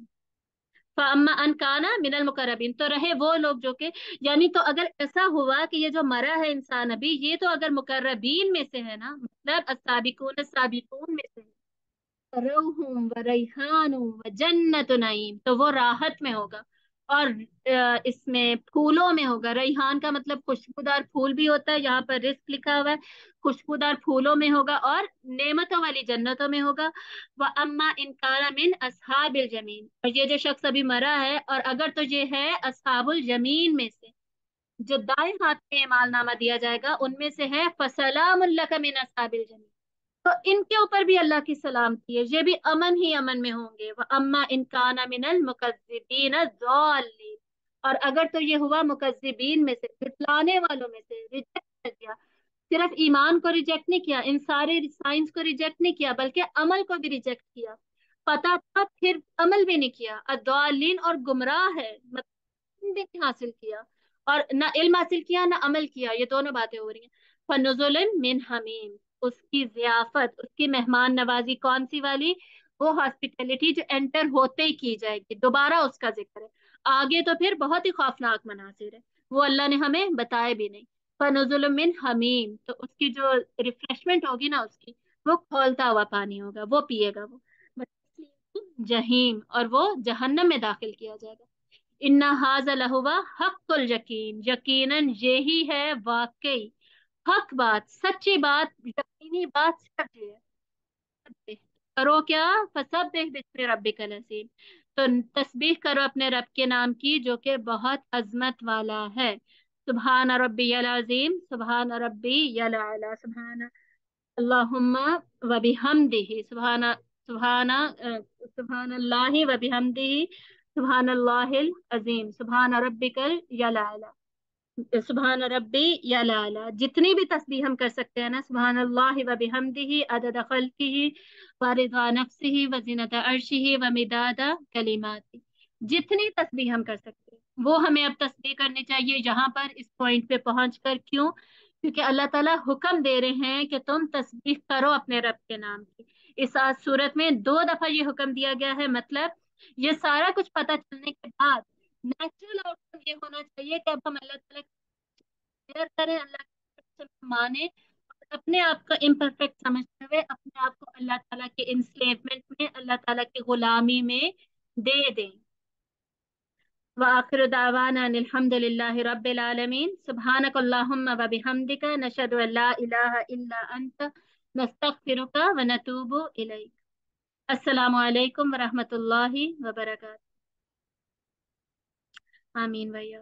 फअम्मा अन काना मिनल मुकर्रबीन, तो रहे वो लोग जो के, यानी तो अगर ऐसा हुआ कि ये जो मरा है इंसान अभी, ये तो अगर मुकर्रबीन में से है ना, मतलब अस्साबिकून अस्साबिकून में से है, रौहुम व रैहानुम व जन्नत नईम, तो वो राहत में होगा, और इसमें फूलों में होगा। रैहान का मतलब खुशबूदार फूल भी होता है, यहाँ पर रिस्क लिखा हुआ है, खुशबूदार फूलों में होगा और नेमतों वाली जन्नतों में होगा। व अम्मा इन काना मिन अस्हाबिल जमीन, और ये जो शख्स अभी मरा है, और अगर तो ये है अस्हाबुल जमीन में से, जो दाएं हाथ में मालनामा दिया जाएगा उनमें से है, फसलामुन लक मिन अस्हाबिल जमीन, तो इनके ऊपर भी अल्लाह की सलामती है, ये भी अमन ही अमन में होंगे। वह अम्मा इनकाना मिनल मुकज्जिबीन ज़ालिमीन, और अगर तो ये हुआ मुकज्जिबीन में से, झुटलाने वालों में से, रिजेक्ट कर दिया, सिर्फ ईमान को रिजेक्ट नहीं किया, इन सारे साइंस को रिजेक्ट नहीं किया, बल्कि अमल को भी रिजेक्ट किया, पता था फिर अमल भी नहीं किया, अदालीन और गुमराह है, मतलब भी नहीं हासिल किया, और ना इल्म हासिल किया ना अमल किया, ये दोनों बातें हो रही हैं। फनुजुलन मिन हमीम, उसकी जियाफत, उसकी मेहमान नवाजी कौन सी वाली, वो हॉस्पिटैलिटी जो एंटर होते ही की जाएगी, दोबारा उसका जिक्र है। आगे तो फिर बहुत ही खौफनाक मनाजिर है, वो अल्लाह ने हमें बताए भी नहीं। फनुजुल मिन हमीम, तो उसकी जो रिफ्रेशमेंट होगी ना उसकी, वो खौलता हुआ पानी होगा, वो पिएगा वो। जहीम, और वो जहन्नम में दाखिल किया जाएगा। इन्ना हाज़ा लहुवा हक्कुल यकीन, यकीनन यही है वाकई हक बात, सच्ची बात, यकीनी बात सिर्फ ये है। सब्बिह, करो क्या, फसब्बिह बिस्मि रब्बिकल अज़ीम, तो तस्बीह करो अपने रब के नाम की जो कि बहुत अजमत वाला है। सुबहान रब्बियल अज़ीम, सुबहान रब्बियल आला, सुबहान अल्लाहुम्मा व बिहम्दिही, सुबहाना सुबहाना सुबहान अल्लाहि व बिहम्दिही, सुबहान अल्लाहिल अज़ीम, सुबहान रब्बिकल यलाला, सुबहान रब्बी या लाला, जितनी भी तस्बीह हम कर सकते हैं ना, सुबहान अल्लाह व बिहम्दिही अदद खल्किही व रिज़ा नफ्सिही व ज़ीनत अर्शिही व मिदादा कलिमाती, जितनी तस्बीह हम कर सकते हैं वो हमें अब तस्बीह करनी चाहिए यहाँ पर इस पॉइंट पे पहुंच कर। क्यों? क्योंकि अल्लाह ताला हुक्म दे रहे हैं कि तुम तस्बीह करो अपने रब के नाम की। इस आज सूरत में 2 दफा ये हुक्म दिया गया है, मतलब ये सारा कुछ पता चलने के बाद नेचुरल आउटकम ये होना चाहिए कि अब हम अल्लाह ताला शेयर करें, अल्लाह के माने, और अपने आप को इम्परफेक्ट समझते हुए अपने आप को अल्लाह ताला के इंस्लेवमेंट में, अल्लाह ताला की गुलामी में दे दें। व आखिर दावाना अनिल हम्दुलिल्लाहि रब्बिल आलमीन, सुब्हानक अल्लाहुम्मा व बिहम्दिका, नशहदु अल्ला इलाहा इल्ला अंत, नस्तगफिरुका व नतूबु इलैक। अस्सलामु अलैकुम व रहमतुल्लाहि व बरकातहू। आमीन भैया।